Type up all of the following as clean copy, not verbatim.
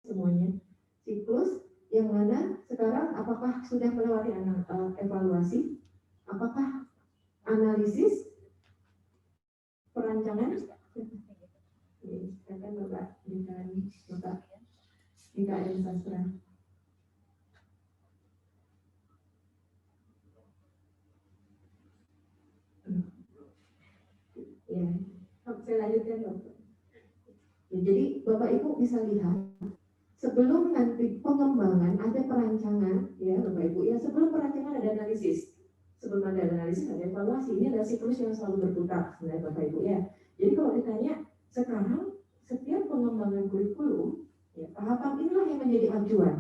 semuanya. Siklus yang mana sekarang apakah sudah melewati evaluasi, apakah analisis, perancangan. Silakan Bapak Dika dan Sastra. Ya, saya lanjutkan Bapak. Ya, jadi Bapak Ibu bisa lihat sebelum nanti pengembangan ada perancangan, ya Bapak Ibu ya, sebelum perancangan ada analisis, sebelum ada analisis ada evaluasi. Ini adalah siklus yang selalu berputar sebenarnya Bapak Ibu ya. Jadi kalau ditanya sekarang setiap pengembangan kurikulum, ya, tahapan inilah yang menjadi acuan,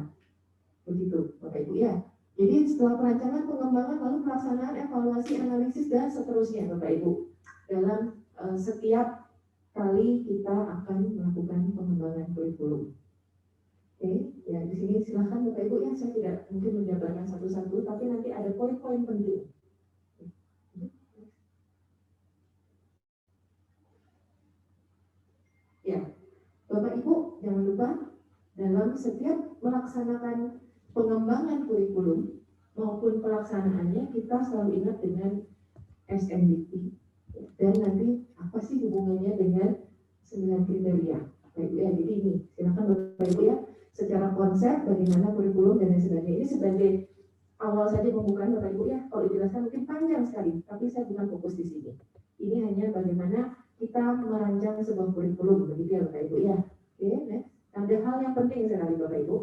begitu Bapak Ibu ya. Jadi setelah perancangan, pengembangan, lalu pelaksanaan, evaluasi, analisis dan seterusnya Bapak Ibu dalam setiap kali kita akan melakukan pengembangan kurikulum. Oke, ya di sini silahkan Bapak Ibu ya, saya tidak mungkin menjabarkan satu-satu, tapi nanti ada poin-poin penting. Ya, Bapak Ibu jangan lupa dalam setiap melaksanakan pengembangan kurikulum maupun pelaksanaannya kita selalu ingat dengan SNDT dan nanti apa sih hubungannya dengan 9 kriteria. Bapak Ibu ya, jadi ini silakan Bapak Ibu ya, secara konsep bagaimana kurikulum dan lain sebagainya. Ini sebagai awal saja pembukaan Bapak Ibu ya, kalau dijelaskan mungkin panjang sekali, tapi saya bukan fokus di sini. Ini hanya bagaimana kita merancang sebuah kurikulum, begitu ya Bapak Ibu ya. Oke, next. Ada hal yang penting sekali Bapak Ibu.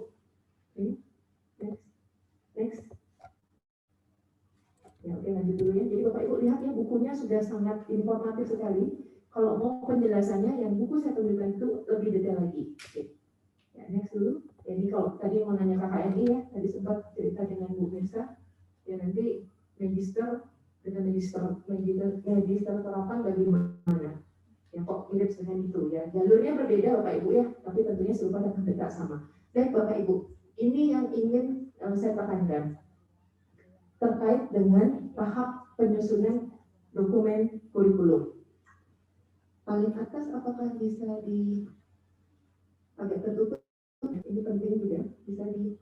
Oke, next. Ya, oke lanjut dulu ya. Jadi Bapak Ibu lihat ya, bukunya sudah sangat informatif sekali. Kalau mau penjelasannya, yang buku saya tunjukkan itu lebih detail lagi. Oke. Ya, next dulu. Jadi kalau tadi mau nanya KKNI ya, tadi sempat cerita dengan Bu Mirsa, ya nanti magister dengan magister terapan bagaimana? Ya kok mirip dengan itu ya. Jalurnya berbeda Bapak Ibu ya, tapi tentunya serupa dan tidak sama. Baik Bapak Ibu, ini yang ingin saya tekankan terkait dengan tahap penyusunan dokumen kurikulum. Paling atas apakah bisa di agak tertutup? Ini penting juga, bisa di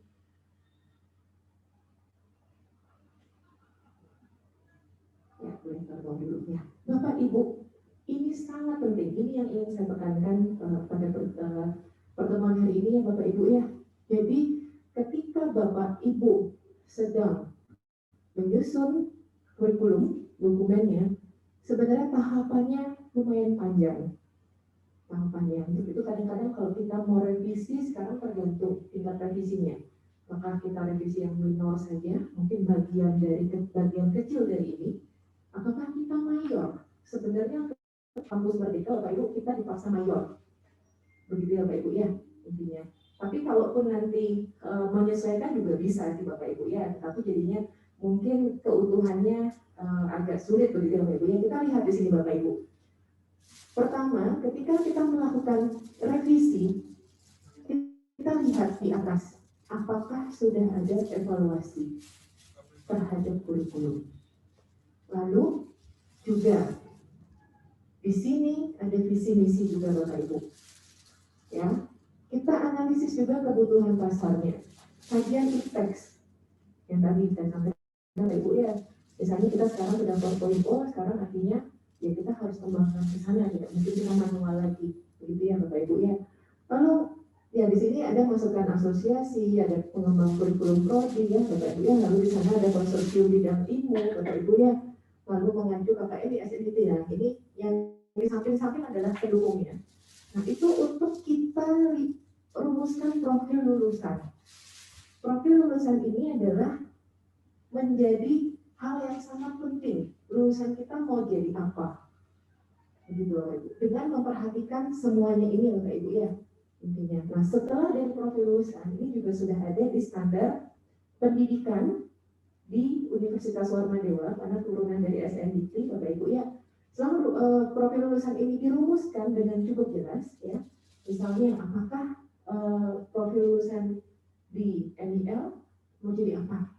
ya, boleh taruh dulu ya. Bapak Ibu, ini sangat penting. Ini yang ingin saya tekankan pada pertemuan hari ini ya Bapak Ibu ya. Jadi ketika Bapak Ibu sedang menyusun kurikulum dokumennya, sebenarnya tahapannya lumayan panjang. Tahapannya itu kadang-kadang kalau kita mau revisi sekarang tergantung tingkat revisinya. Maka kita revisi yang minor saja, mungkin bagian kecil dari ini. Apakah kita mayor? Sebenarnya kampus Merdeka Bapak Ibu kita dipaksa mayor. Begitu ya Bapak Ibu ya intinya. Tapi kalaupun nanti menyesuaikan juga bisa di Bapak Ibu ya, tapi jadinya mungkin keutuhannya agak sulit begitu ya Bapak Ibu ya. Kita lihat di sini Bapak Ibu. Pertama, ketika kita melakukan revisi, kita lihat di atas, apakah sudah ada evaluasi terhadap kurikulum. Lalu juga di sini ada visi misi juga Bapak Ibu. Ya, kita analisis juga kebutuhan pasarnya. Kajian teks yang tadi saya sampaikan Bapak Ibu ya. Misalnya kita sekarang sudah 4.0, sekarang artinya ya kita harus kembangkan ke sana, tidak mungkin kita manual lagi, begitu ya Bapak Ibu ya. Lalu ya di sini ada masukan asosiasi, ada pengembang kurikulum prodi ya Bapak Ibu ya. Lalu di sana ada konsorsium bidang ilmu Bapak Ibu ya. Lalu mengacu KKN di SNDT ya. Ini yang di samping-samping adalah pendukungnya. Nah itu untuk kita rumuskan profil lulusan. Profil lulusan ini adalah menjadi hal yang sangat penting. Lulusan kita mau jadi apa? Begitu Bapak Ibu. Dengan memperhatikan semuanya ini Bapak Ibu ya. Intinya. Nah setelah dari profil lulusan ini juga sudah ada di standar pendidikan di Universitas Warmadewa karena turunan dari SNDT Bapak Ibu ya. Selalu profil lulusan ini dirumuskan dengan cukup jelas ya. Misalnya apakah profil lulusan di MIL mau jadi apa?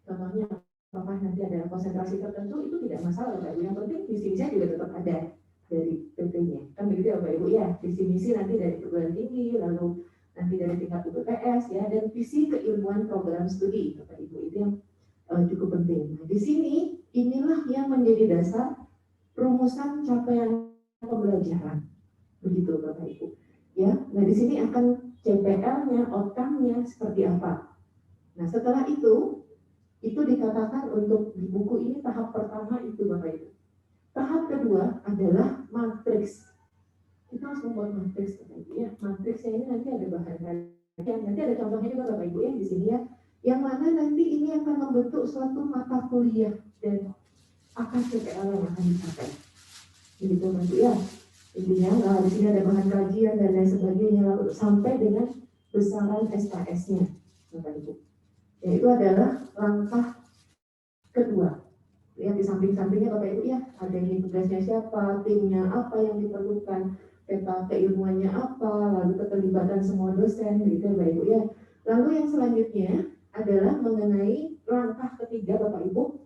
Contohnya apakah nanti ada konsentrasi tertentu itu tidak masalah Bapak Ibu. Yang penting visi misi juga tetap ada dari PT-nya. Kan begitu ya Bapak Ibu ya. Visi misi nanti dari perguruan tinggi lalu nanti dari tingkat UPPS ya, dan visi keilmuan program studi Bapak Ibu, itu yang cukup penting. Nah, di sini inilah yang menjadi dasar rumusan capaian pembelajaran, begitu Bapak Ibu. Ya, nah di sini akan CPL-nya, outcome-nya seperti apa. Nah setelah itu dikatakan untuk di buku ini tahap pertama itu Bapak Ibu. Tahap kedua adalah matriks. Kita harus membuat matriks Bapak Ibu ya. Matriksnya ini nanti ada bahan kajian, nanti ada contohnya juga Bapak Ibu ya di sini ya. Yang mana nanti ini akan membentuk suatu mata kuliah dan akan CPL yang akan dicapai. Begitu Bapak Ibu ya. Intinya di sini ada bahan kajian dan lain sebagainya lalu sampai dengan besaran SKS-nya Bapak Ibu. Yaitu adalah langkah kedua. Ya, di samping-sampingnya Bapak Ibu ya, ada ini tugasnya siapa, timnya apa yang diperlukan, peta keilmuannya apa, lalu keterlibatan semua dosen, gitu Bapak Ibu ya. Lalu yang selanjutnya adalah mengenai langkah ketiga Bapak Ibu,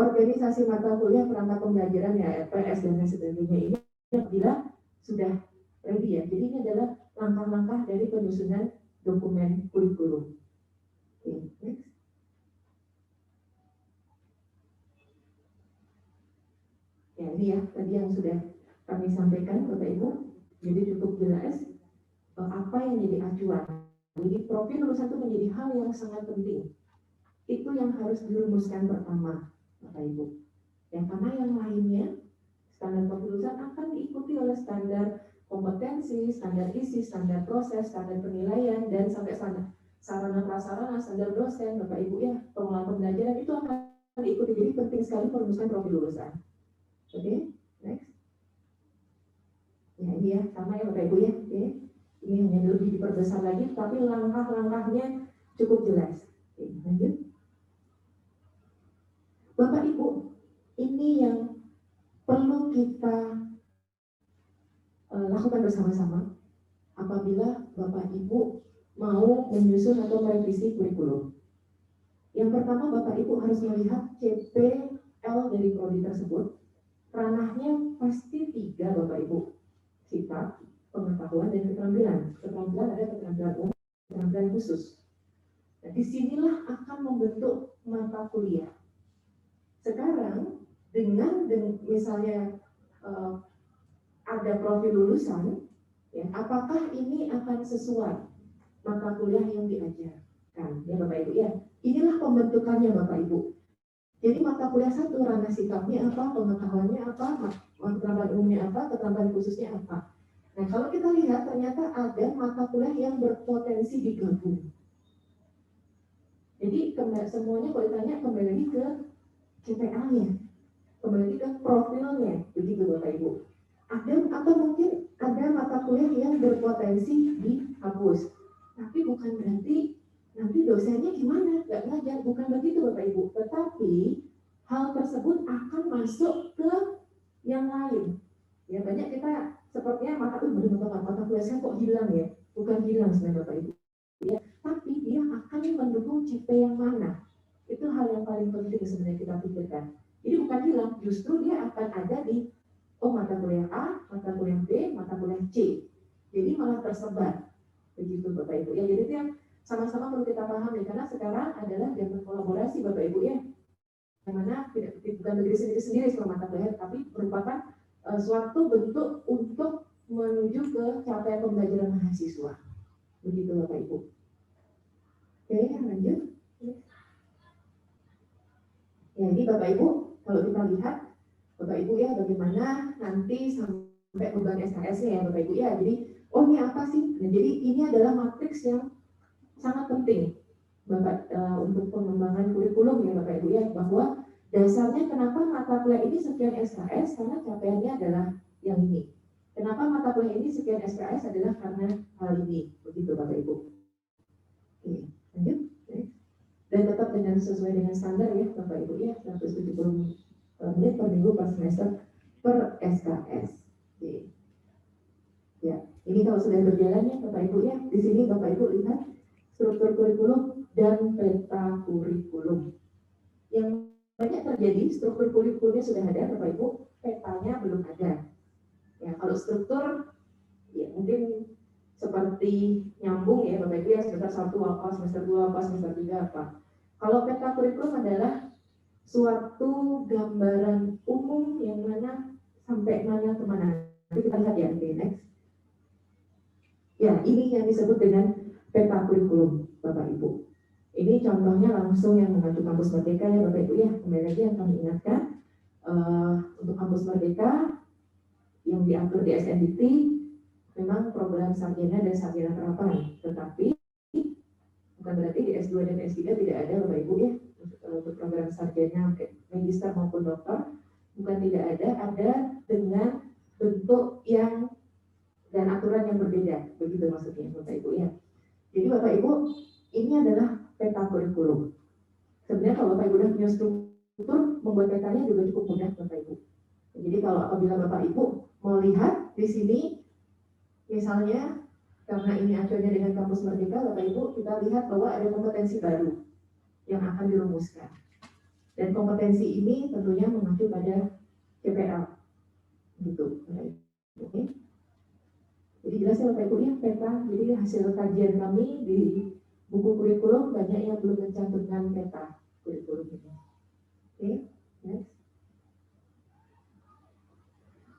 organisasi mata kuliah perangkat pembelajaran ya, RPS dan lain sebagainya ini apabila sudah ready ya. Jadi ini adalah langkah-langkah dari penyusunan dokumen kurikulum. Oke, next. Ya ini ya tadi yang sudah kami sampaikan Bapak Ibu, jadi cukup jelas apa yang jadi acuan. Jadi profil lulusan itu menjadi hal yang sangat penting. Itu yang harus dirumuskan pertama Bapak Ibu. Ya karena yang lainnya standar profil lulusan akan diikuti oleh standar kompetensi, standar isi, standar proses, standar penilaian dan sampai sarana prasarana, standar dosen Bapak Ibu ya, pengelolaan pembelajaran itu akan diikuti. Jadi penting sekali merumuskan profil lulusan. Oke, next. Ya ini ya, sama ya Bapak Ibu ya. Oke. Ini hanya lebih diperbesar lagi, tapi langkah-langkahnya cukup jelas. Oke, lanjut. Bapak Ibu, ini yang perlu kita lakukan bersama-sama apabila Bapak Ibu mau menyusun atau merevisi kurikulum. Yang pertama Bapak Ibu harus melihat CPL dari prodi tersebut. Ranahnya pasti 3 Bapak Ibu, sifat, pengetahuan, dan keterampilan. Keterampilan ada keterampilan umum, keterampilan khusus. Nah, disinilah akan membentuk mata kuliah. Sekarang dengan misalnya ada profil lulusan, ya, apakah ini akan sesuai mata kuliah yang diajarkan, ya Bapak Ibu ya? Inilah pembentukannya Bapak Ibu. Jadi mata kuliah satu, ranah sikapnya apa, pengetahuannya apa, keterampilan umumnya apa, keterampilan khususnya apa. Nah kalau kita lihat ternyata ada mata kuliah yang berpotensi digabung. Jadi semuanya kalau ditanya kembali lagi ke CPA-nya, kembali lagi ke profilnya, begitu Bapak Ibu. Ada atau mungkin ada mata kuliah yang berpotensi dihapus, tapi bukan berarti nanti dosennya gimana, nggak ngajar, bukan begitu Bapak Ibu. Tetapi hal tersebut akan masuk ke yang lain. Ya banyak kita sepertinya mata kuliah saya kok hilang ya, bukan hilang sebenarnya Bapak Ibu. Ya, tapi dia akan mendukung CP yang mana. Itu hal yang paling penting sebenarnya kita pikirkan. Jadi bukan hilang, justru dia akan ada di mata kuliah A, mata kuliah B, mata kuliah C. Jadi malah tersebar. Begitu Bapak Ibu. Ya jadi itu yang sama-sama perlu kita pahami karena sekarang adalah zaman kolaborasi Bapak Ibu ya, yang mana bukan negeri sendiri selama mata kuliah, tapi merupakan suatu bentuk untuk menuju ke capaian pembelajaran mahasiswa. Begitu Bapak Ibu. Oke, lanjut. Ya, ini Bapak Ibu, kalau kita lihat Bapak Ibu ya bagaimana nanti sampai beban SKS-nya ya Bapak Ibu ya. Jadi, ini apa sih? Nah, jadi ini adalah matriks yang sangat penting Bapak untuk pengembangan kurikulum ya Bapak Ibu ya, bahwa dasarnya kenapa mata kuliah ini sekian SKS karena capaiannya adalah yang ini. Kenapa mata kuliah ini sekian SKS adalah karena hal ini. Begitu Bapak Ibu. Oke, lanjut. Dan tetap dengan sesuai dengan standar ya Bapak Ibu ya, 170 menit per minggu per semester per SKS. Oke. Ya, ini kalau sudah berjalan ya Bapak Ibu ya, di sini Bapak Ibu lihat struktur kurikulum dan peta kurikulum. Yang banyak terjadi struktur kurikulumnya sudah ada Bapak Ibu, petanya belum ada. Ya, kalau struktur ya mungkin seperti nyambung ya Bapak Ibu ya, semester 1 apa, semester 2 apa, semester 3 apa. Kalau peta kurikulum adalah suatu gambaran umum yang mana sampai mana kemana. Nanti kita lihat ya, okay, next. Ya, ini yang disebut dengan peta kurikulum Bapak Ibu. Ini contohnya langsung yang mengacu kampus Merdeka ya Bapak Ibu ya. Kembali lagi yang kami ingatkan, untuk kampus Merdeka yang diatur di SNDT memang program sarjana dan sarjana terapan, tetapi bukan berarti di S2 dan S3 tidak ada Bapak Ibu ya, untuk program sarjana magister maupun doktor, bukan tidak ada dengan bentuk yang dan aturan yang berbeda, begitu maksudnya Bapak Ibu ya. Jadi Bapak Ibu, ini adalah peta kurikulum. Sebenarnya kalau Bapak Ibu sudah punya struktur, membuat petanya juga cukup mudah Bapak Ibu. Jadi kalau apabila Bapak Ibu mau lihat di sini, misalnya karena ini acuannya dengan kampus Merdeka, Bapak Ibu kita lihat bahwa ada kompetensi baru yang akan dirumuskan. Dan kompetensi ini tentunya mengacu pada CPL, gitu. Oke. Jadi jelas ya Bapak Ibu ya peta. Jadi hasil kajian kami di buku kurikulum banyak yang belum mencantumkan peta kurikulum ini. Oke, next.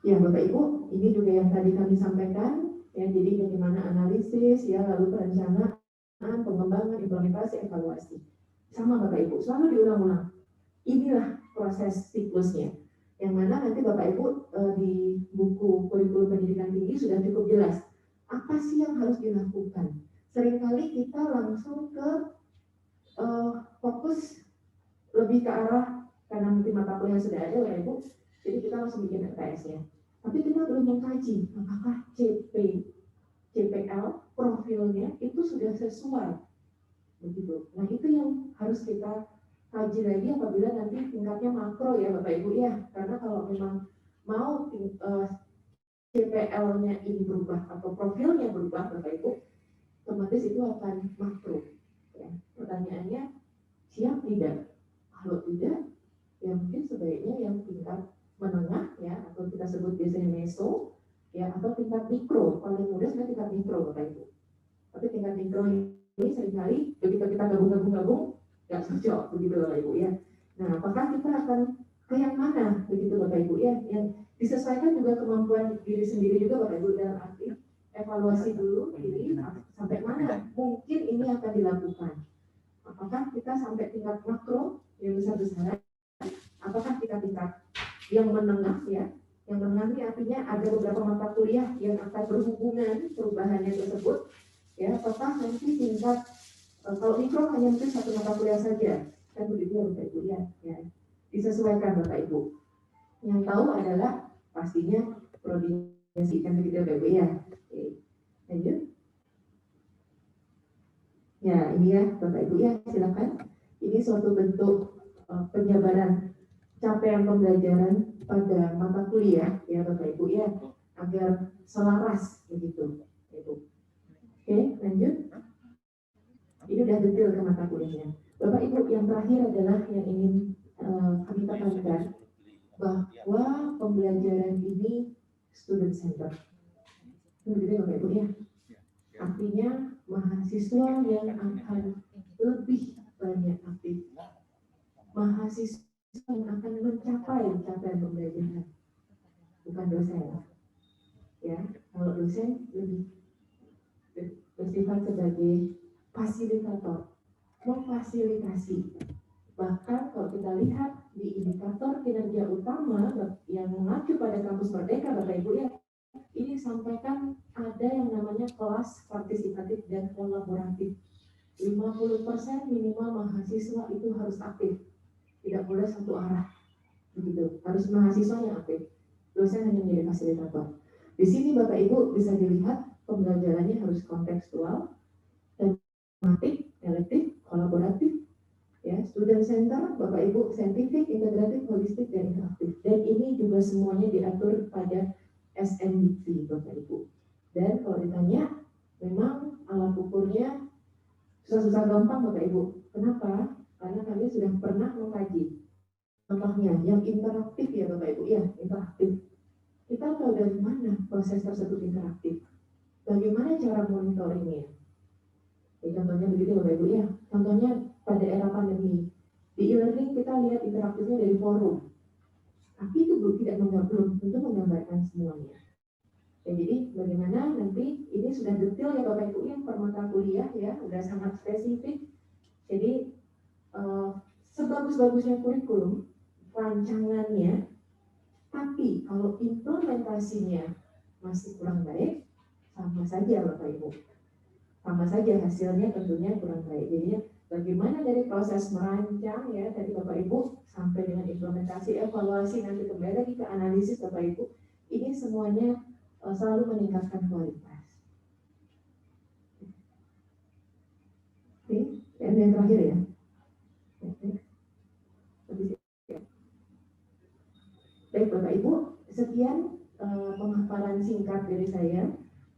Ya Bapak Ibu, ini juga yang tadi kami sampaikan ya. Jadi bagaimana analisis ya, lalu perencanaan, pengembangan, implementasi, evaluasi. Sama Bapak Ibu, selalu diulang-ulang. Inilah proses siklusnya. Yang mana nanti Bapak Ibu di buku kurikulum pendidikan tinggi sudah cukup jelas apa sih yang harus dilakukan. Seringkali kita langsung ke fokus lebih ke arah karena mungkin mata kuliah sudah ada Bapak Ibu, jadi kita langsung bikin RTS-nya. Tapi kita belum mengkaji apakah CPL profilnya itu sudah sesuai begitu. Nah itu yang harus kita kaji lagi apabila nanti tingkatnya makro ya Bapak Ibu ya, karena kalau memang mau CPL-nya ini berubah atau profilnya berubah Bapak Ibu, otomatis itu akan makro. Ya. Pertanyaannya siap tidak? Kalau tidak, ya mungkin sebaiknya yang tingkat menengah ya, atau kita sebut biasanya meso ya, atau tingkat mikro. Paling mudah sebenarnya tingkat mikro Bapak Ibu. Tapi tingkat mikro ini seringkali begitu kita gabung nggak cocok begitu Bapak Ibu ya. Nah apakah kita akan ke yang mana begitu Bapak Ibu ya, yang disesuaikan juga kemampuan diri sendiri juga Bapak Ibu, dalam arti evaluasi dulu diri sampai mana mungkin ini akan dilakukan. Apakah kita sampai tingkat makro yang besar-besaran, apakah kita tingkat yang menengah ya. Yang menengah ini artinya ada beberapa mata kuliah yang akan berhubungan perubahannya tersebut ya, apakah nanti tingkat kalau mikro hanya mungkin satu mata kuliah saja, kan begitu ya Bapak Ibu ya, disesuaikan Bapak Ibu. Yang tahu adalah pastinya prodinya kan begitu Bapak Ibu ya. Oke, lanjut. Ya ini ya Bapak Ibu ya, silakan. Ini suatu bentuk penjabaran capaian pembelajaran pada mata kuliah ya Bapak Ibu ya, agar selaras begitu. Oke, lanjut. Ini udah detail ke mata kuliahnya. Bapak Ibu, yang terakhir adalah yang ingin kami tekankan bahwa pembelajaran ini student center. Begitu Bapak Ibu ya. Artinya mahasiswa yang akan lebih banyak aktif. Mahasiswa yang akan mencapai capaian pembelajaran. Bukan dosen. Ya, kalau dosen lebih bersifat sebagai fasilitator, memfasilitasi. Bahkan kalau kita lihat di indikator kinerja utama yang mengacu pada kampus Merdeka Bapak Ibu ya, ini sampaikan ada yang namanya kelas partisipatif dan kolaboratif. 50% minimal mahasiswa itu harus aktif, tidak boleh satu arah, begitu. Harus mahasiswa yang aktif, dosen hanya menjadi fasilitator. Di sini Bapak Ibu bisa dilihat pembelajarannya harus kontekstual, tematik, elektif, kolaboratif, ya, student center, Bapak Ibu, saintifik, integratif, holistik, dan interaktif. Dan ini juga semuanya diatur pada SNDT, Bapak Ibu. Dan kalau ditanya, memang alat ukurnya susah-susah gampang, Bapak Ibu. Kenapa? Karena kami sudah pernah mengkaji. Contohnya, yang interaktif ya Bapak Ibu, ya, interaktif. Kita tahu dari mana proses tersebut interaktif. bagaimana cara monitoringnya? Ya, contohnya begitu Bapak Ibu ya. Contohnya pada era pandemi, di e-learning kita lihat interaktifnya dari forum, tapi itu belum tentu menggambarkan semuanya. Ya, jadi bagaimana nanti ini sudah detail ya Bapak Ibu ya, per mata kuliah ya, sudah sangat spesifik. Jadi sebagus-bagusnya kurikulum, rancangannya, tapi kalau implementasinya masih kurang baik, sama saja Bapak Ibu. Sama saja hasilnya tentunya kurang baik. Jadinya bagaimana dari proses merancang ya dari Bapak Ibu sampai dengan implementasi, evaluasi, nanti kembali lagi ke analisis Bapak Ibu, ini semuanya selalu meningkatkan kualitas. Oke, dan yang terakhir ya. Oke. Baik Bapak Ibu, sekian pemaparan singkat dari saya.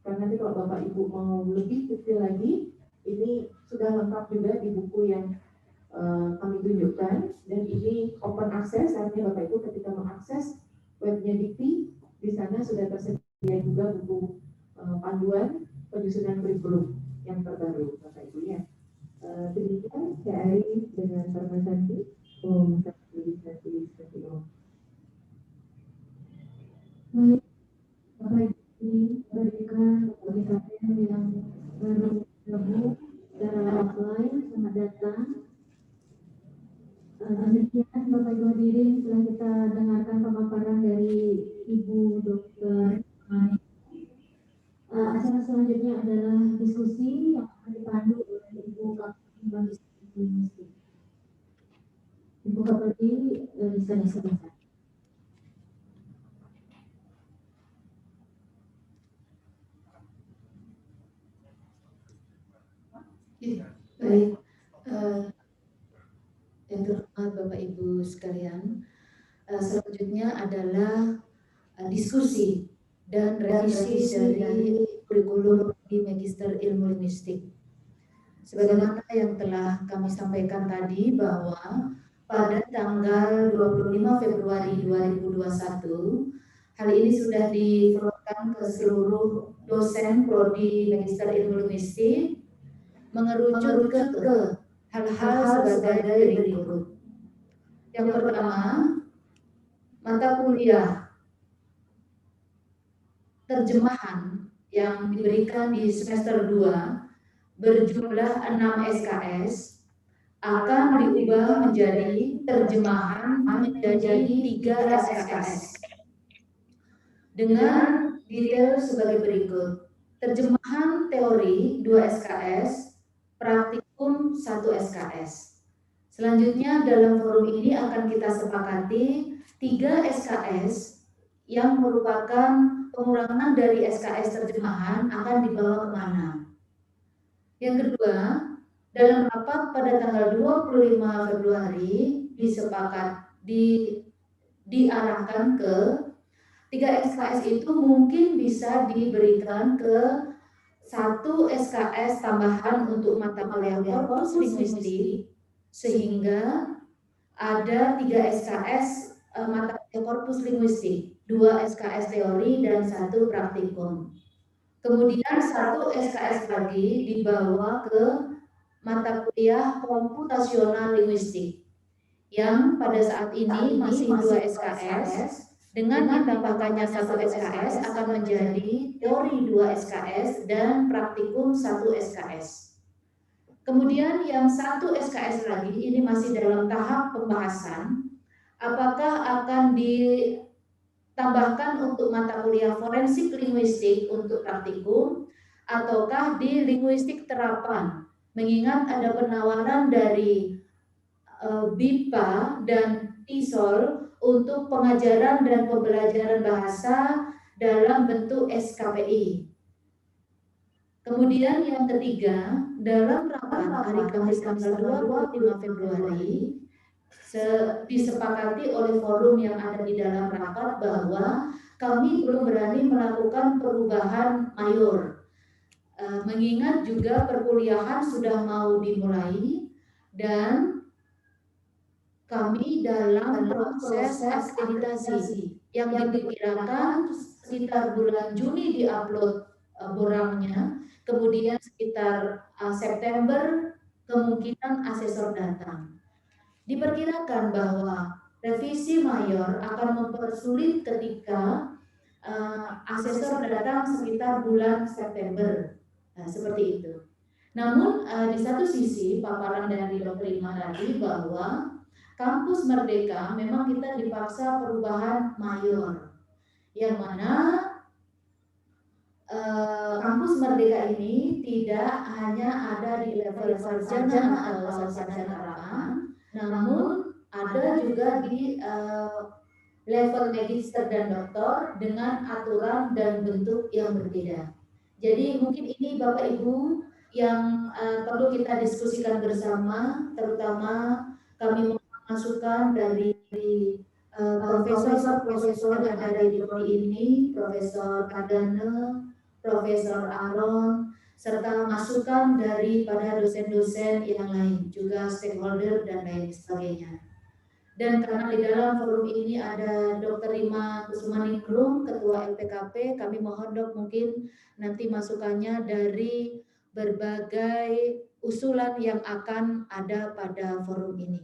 Karena nanti kalau Bapak Ibu mau lebih detail lagi, ini sudah lengkap juga di buku yang kami tunjukkan, dan ini open access, artinya Bapak Ibu ketika mengakses webnya Dikti, di sana sudah tersedia juga buku panduan penyusunan kurikulum yang terbaru Bapak Ibu ya. Demikian saya akhiri dengan presentasi. Baik, Bapak Ibu berikan bagi kalian yang baru bergabung secara offline, selamat datang. Demikian Bapak Ibu hadirin, setelah kita dengarkan pemaparan dari Ibu Dr. Mani. Acara selanjutnya adalah diskusi yang akan dipandu oleh Ibu Kapolri Magister Linguistik. Ibu Kapolri bisa disampaikan. Baik, yang terhormat Bapak Ibu sekalian, selanjutnya adalah diskusi dan revisi dari kurikulum di Magister Ilmu Linguistik. Sebagaimana yang telah kami sampaikan tadi bahwa pada tanggal 25 Februari 2021, hal ini sudah diforwardkan ke seluruh dosen prodi Magister Ilmu Linguistik, mengerucut ke hal-hal sebagai berikut. Yang pertama, mata kuliah terjemahan yang diberikan di semester 2 berjumlah 6 SKS akan diubah menjadi terjemahan menjadi 3 SKS dengan detail sebagai berikut. Terjemahan teori 2 SKS, praktikum 1 SKS. Selanjutnya dalam forum ini akan kita sepakati 3 SKS yang merupakan pengurangan dari SKS terjemahan akan dibawa kemana. Yang kedua, dalam rapat pada tanggal 25 Februari diarahkan ke 3 SKS itu mungkin bisa diberikan ke 1 SKS tambahan untuk mata kuliah korpus linguistik, sehingga ada 3 SKS mata kuliah korpus linguistik, 2 SKS teori dan 1 praktikum. Kemudian 1 SKS lagi dibawa ke mata kuliah komputasional linguistik, yang pada saat ini masih 2 SKS. Dengan ditambahkannya 1 SKS akan menjadi teori 2 SKS dan praktikum 1 SKS. Kemudian yang 1 SKS lagi ini masih dalam tahap pembahasan, apakah akan ditambahkan untuk mata kuliah forensik linguistik untuk praktikum ataukah di linguistik terapan, mengingat ada penawaran dari BIPA dan TISOL untuk pengajaran dan pembelajaran bahasa dalam bentuk SKPI. Kemudian yang ketiga, dalam rapat hari Kamis tanggal 25 Februari disepakati oleh forum yang ada di dalam rapat bahwa kami belum berani melakukan perubahan mayor. Mengingat juga perkuliahan sudah mau dimulai dan kami dalam proses akreditasi yang diperkirakan sekitar bulan Juni diupload borangnya. Kemudian sekitar September kemungkinan asesor datang. Diperkirakan bahwa revisi mayor akan mempersulit ketika asesor datang sekitar bulan September. Nah, seperti itu. Namun di satu sisi paparan dari Dr. Ima tadi bahwa kampus Merdeka memang kita dipaksa perubahan mayor, yang mana kampus Merdeka ini tidak hanya ada di level sarjana atau sarjana harapan, namun ada juga di level magister dan doktor dengan aturan dan bentuk yang berbeda. Jadi mungkin ini Bapak Ibu yang perlu kita diskusikan bersama, terutama kami masukan dari profesor yang ada di prodi ini, Profesor Kadane, Profesor Aaron, serta masukan daripada dosen-dosen yang lain, juga stakeholder dan lain sebagainya. Dan karena di dalam forum ini ada Dr. Rima Kusumaningrum, Ketua LPKP, kami mohon Dok mungkin nanti masukannya dari berbagai usulan yang akan ada pada forum ini.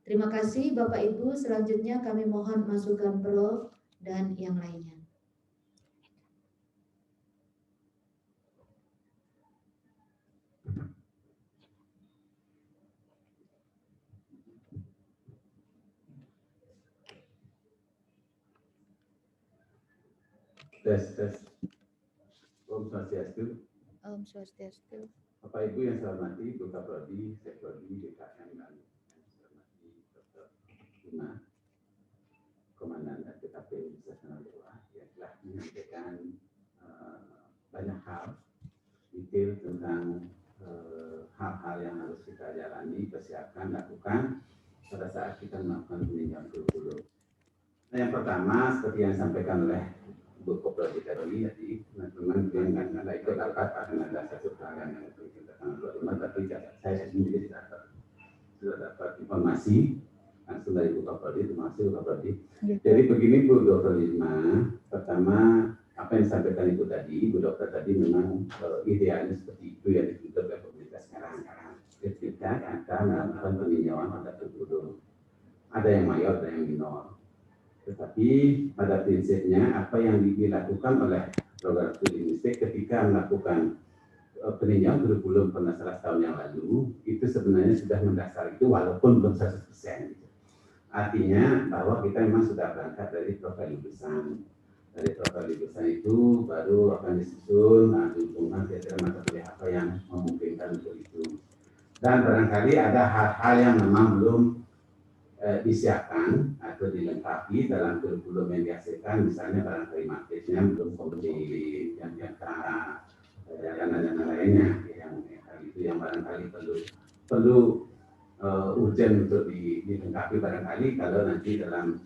Terima kasih Bapak Ibu, selanjutnya kami mohon masukan Prof dan yang lainnya. Tes. Om Swastiastu. Om Swastiastu. Bapak Ibu yang saya hormati, Bu Kaprodi, Sekprodi, DKM, dan yang saya hormati Dr. Ima, Komandan LPKP Universitas Dewa, yang telah menyampaikan banyak hal detail tentang hal-hal yang harus kita jalani, persiapkan, lakukan pada saat kita melakukan peninjauan kurikulum. Nah, yang pertama, seperti yang disampaikan oleh Bu Koprodi tadi, teman-teman yang nggak ikut rapat akan ada satu pelanggan yang kita tanggal 25, tapi saya sendiri sudah dapat informasi langsung dari Bu Koprodi. Terima kasih Bu Koprodi. Jadi begini Bu Dr. Rima, pertama apa yang disampaikan Ibu tadi, Bu Dokter tadi memang idealnya seperti itu yang dituntut oleh pemerintah sekarang. Ketika kita melakukan peninjauan pada kurikulum, ada yang mayor, ada yang minor. Tetapi pada prinsipnya apa yang dilakukan oleh program studi linguistik ketika melakukan peninjauan kurikulum pada salah tahun yang lalu itu sebenarnya sudah mendasar itu walaupun belum 100%. Artinya bahwa kita memang sudah berangkat dari profil lulusan. Dari profil lulusan itu baru akan disusun dukungan kira-kira mata kuliah apa yang memungkinkan untuk itu. Dan barangkali ada hal-hal yang memang belum disiapkan atau dilengkapi dalam kurikulum yang dihasilkan, misalnya barangkali matrisnya belum komplit, yang dan lainnya, yang itu yang barangkali perlu urgent untuk dilengkapi barangkali kalau nanti dalam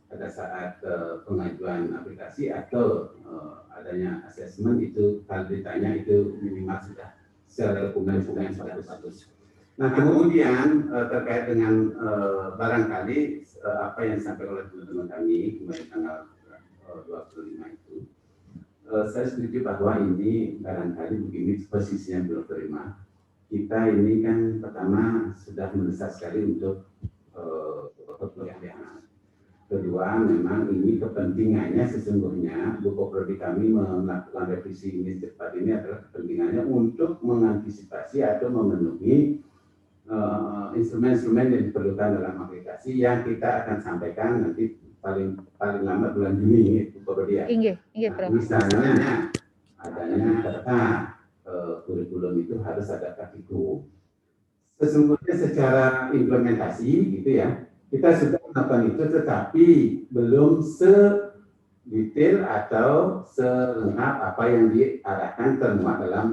pada saat pengajuan aplikasi atau adanya asesmen itu kalau ditanya itu minimal sudah secara dokumen bagus. Nah kemudian terkait dengan barangkali apa yang disampaikan oleh teman-teman kami kemarin tanggal 25 itu, saya setuju bahwa ini barangkali begini posisinya belum terima. Kita ini kan pertama sudah mendesak sekali untuk perkuliahan. Kedua, memang ini kepentingannya sesungguhnya Bu Koprodi kami melakukan revisi ini cepat ini adalah kepentingannya untuk mengantisipasi atau memenuhi instrumen-instrumen yang diperlukan dalam aplikasi yang kita akan sampaikan nanti paling lama bulan Juni Bu Koprodi ya. Misalnya adanya data kurikulum itu harus ada praktikum. Sesungguhnya secara implementasi gitu ya, kita sudah melakukan itu tetapi belum sedetail atau selengkap apa yang diarahkan termuat dalam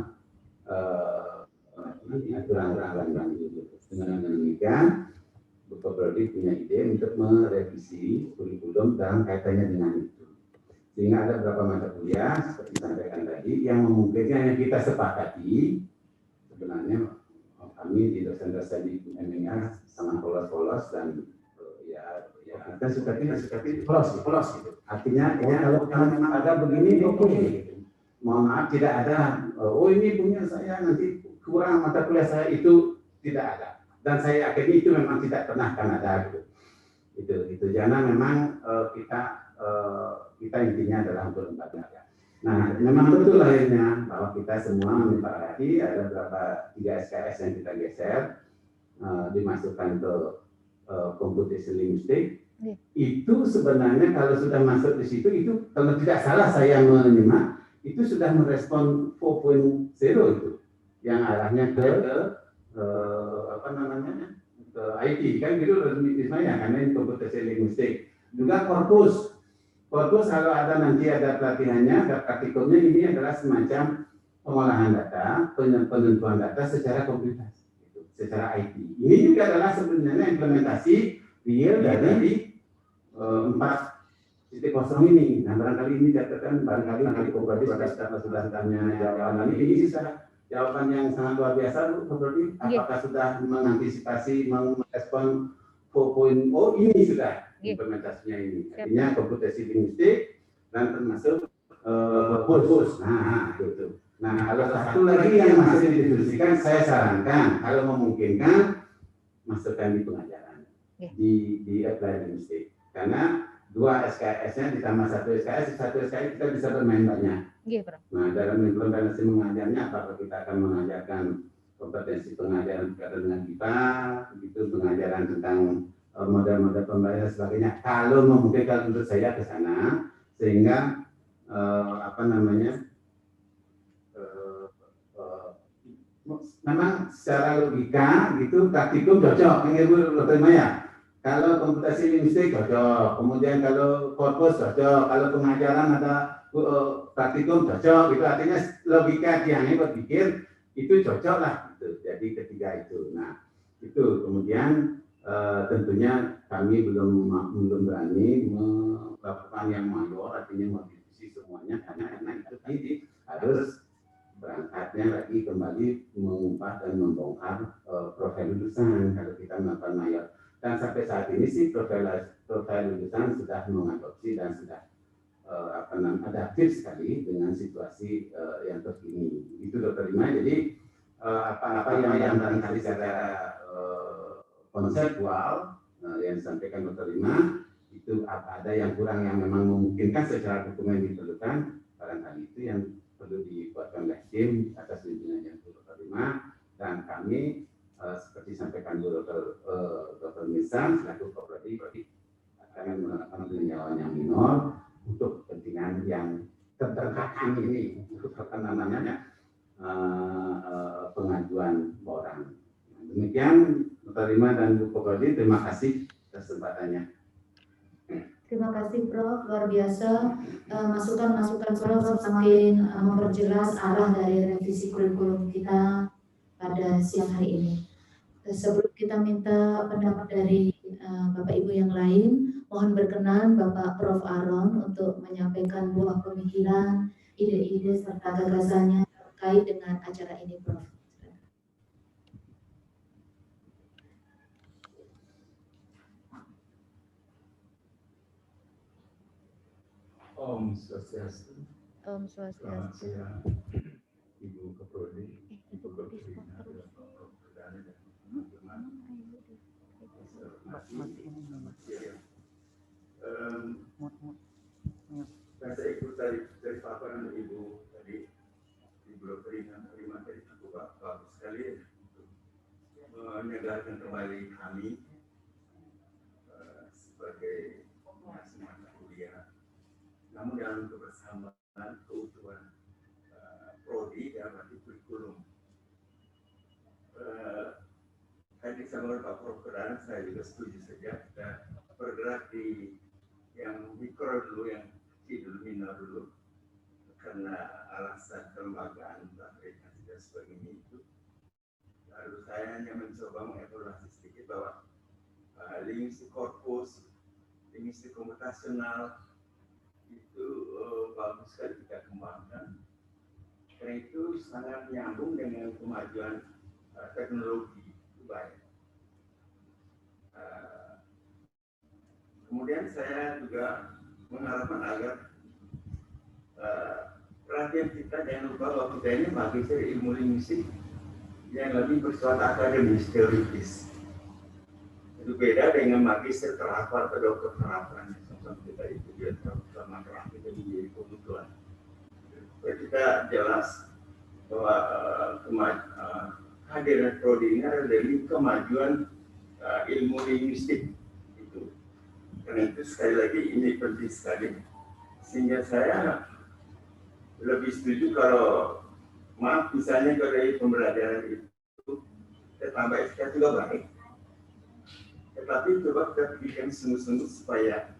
aturan-aturan itu. Dengan demikian, Bu Koprodi punya ide untuk merevisi kurikulum dalam kaitannya dengan itu. Sehingga ada beberapa mata kuliah seperti disampaikan tadi yang memungkinkan yang kita sepakati sebenarnya kami di dosen-dosen di MNA sangat polos dan kita suka polos gitu. Artinya kalau memang ada begini oke. Gitu. mohon maaf tidak ada oh ini punya saya nanti kurang mata kuliah saya, itu tidak ada, dan saya yakin itu memang tidak pernah akan ada itu karena memang kita intinya adalah untuk lembaga. Nah memang betul akhirnya bahwa kita semua menyepakati ada beberapa 3 SKS yang kita geser dimasukkan ke komputasi linguistik. Itu sebenarnya kalau sudah masuk di situ, itu kalau tidak salah saya menyimak, itu sudah merespon 4.0 itu, yang arahnya ke apa namanya, ke IT kan gitu resminya, karena ini komputasi linguistik. Juga korpus kalau ada nanti ada pelatihannya, ada praktikumnya, ini adalah semacam pengolahan data, penentuan data secara komputer, gitu, secara IT. Ini juga adalah sebenarnya implementasi real dari 4.0 ini. Nah barangkali ini katakan barangkali kooperatif sudah tanya jawaban ini bisa jawaban yang sangat luar biasa Bu Kooperatif. Apakah sudah mengantisipasi merespon 4.0 ini sudah implementasinya ini. Artinya komputasi linguistik dan termasuk kursus. Nah itu. Nah kalau satu lagi yang masih didiskusikan, saya sarankan kalau memungkinkan masukkan di pengajaran di apply linguistik. Karena 2 SKS-nya ditambah 1 SKS kita bisa bermain banyak. Nah, dalam implementasi mengajarnya, apakah kita akan mengajarkan kompetensi pengajaran berkaitan dengan kita, begitu pengajaran tentang model-model pembayaran dan sebagainya. Kalau memungkinkan untuk saya ke sana, sehingga apa namanya, memang secara logika gitu praktikum cocok, ini Bu Dr. Maya. Kalau komputasi linguistik cocok, kemudian kalau korpus cocok, kalau pengajaran ada praktikum cocok, itu artinya logika Tiangnya berpikir itu cocok lah, gitu. Jadi ketiga itu. Nah itu kemudian tentunya kami belum berani melakukan yang mayor, artinya modifikasi semuanya karena itu tadi harus berangkatnya lagi kembali mengubah dan membongkar profil lulusan kalau kita melakukan mayor. Dan sampai saat ini sih profil lulusan sudah mengadopsi dan sudah adaptif sekali dengan situasi yang terkini. Itu Dr. Rima. Jadi apa yang barangkali secara konseptual yang disampaikan Dr. Rima itu ada yang kurang yang memang memungkinkan secara dokumen diperlukan, barangkali itu yang perlu dibuatkan oleh tim atas bimbingan yang Dr. Rima dan kami seperti disampaikan Bu Dr. Misan selaku kooperatif akan melakukan peninjauan yang minor untuk kepentingan yang terdekat ini untuk apa namanya pengajuan orang. Demikian Dr. Rima dan Bu Kooperatif, terima kasih kesempatannya. Terima kasih Prof, luar biasa masukan-masukan Prof semakin memperjelas arah dari revisi kurikulum kita pada siang hari ini. Sebelum kita minta pendapat dari Bapak Ibu yang lain, mohon berkenan Bapak Prof Aaron untuk menyampaikan buah pemikiran, ide-ide serta gagasannya terkait dengan acara ini, Prof. Om Swastiastu. Om Selamat Swastiastu. siang, Ibu Keprodi, Ibu Keprodi, saya ikut dari paparan Ibu tadi, Ibu terima tadi cukup bagus sekali untuk menyegarkan kembali kami sebagai mata kuliah. Namun dalam kebersamaan keutuhan prodi dalam arti kurikulum. Tadi sama Pak Prof Keran, saya juga setuju saja kita bergerak di yang mikro dulu, yang kecil dulu, minor dulu, karena alasan kelembagaan, akreditasi dan sebagainya itu. Lalu saya hanya mencoba mengevaluasi sedikit bahwa linguistik korpus, linguistik komputasional itu bagus sekali kita kembangkan. Karena itu sangat nyambung dengan kemajuan teknologi itu baik. Kemudian saya juga mengharapkan agar perhatian kita jangan lupa bahwa kita ini magister ilmu linguistik yang lebih bersifat akademis teoritis. Itu beda dengan magister terhafal atau dokter terhafal. Sama kita itu dia sama terhafal kita menjadi kebutuhan. Supaya kita jelas bahwa kehadiran prodi ini adalah demi kemajuan ilmu linguistik itu. Karena itu sekali lagi ini penting sekali. Sehingga saya lebih setuju kalau misalnya dari pembelajaran itu kita tambah SK juga baik. Tetapi coba kita pikirkan sungguh-sungguh supaya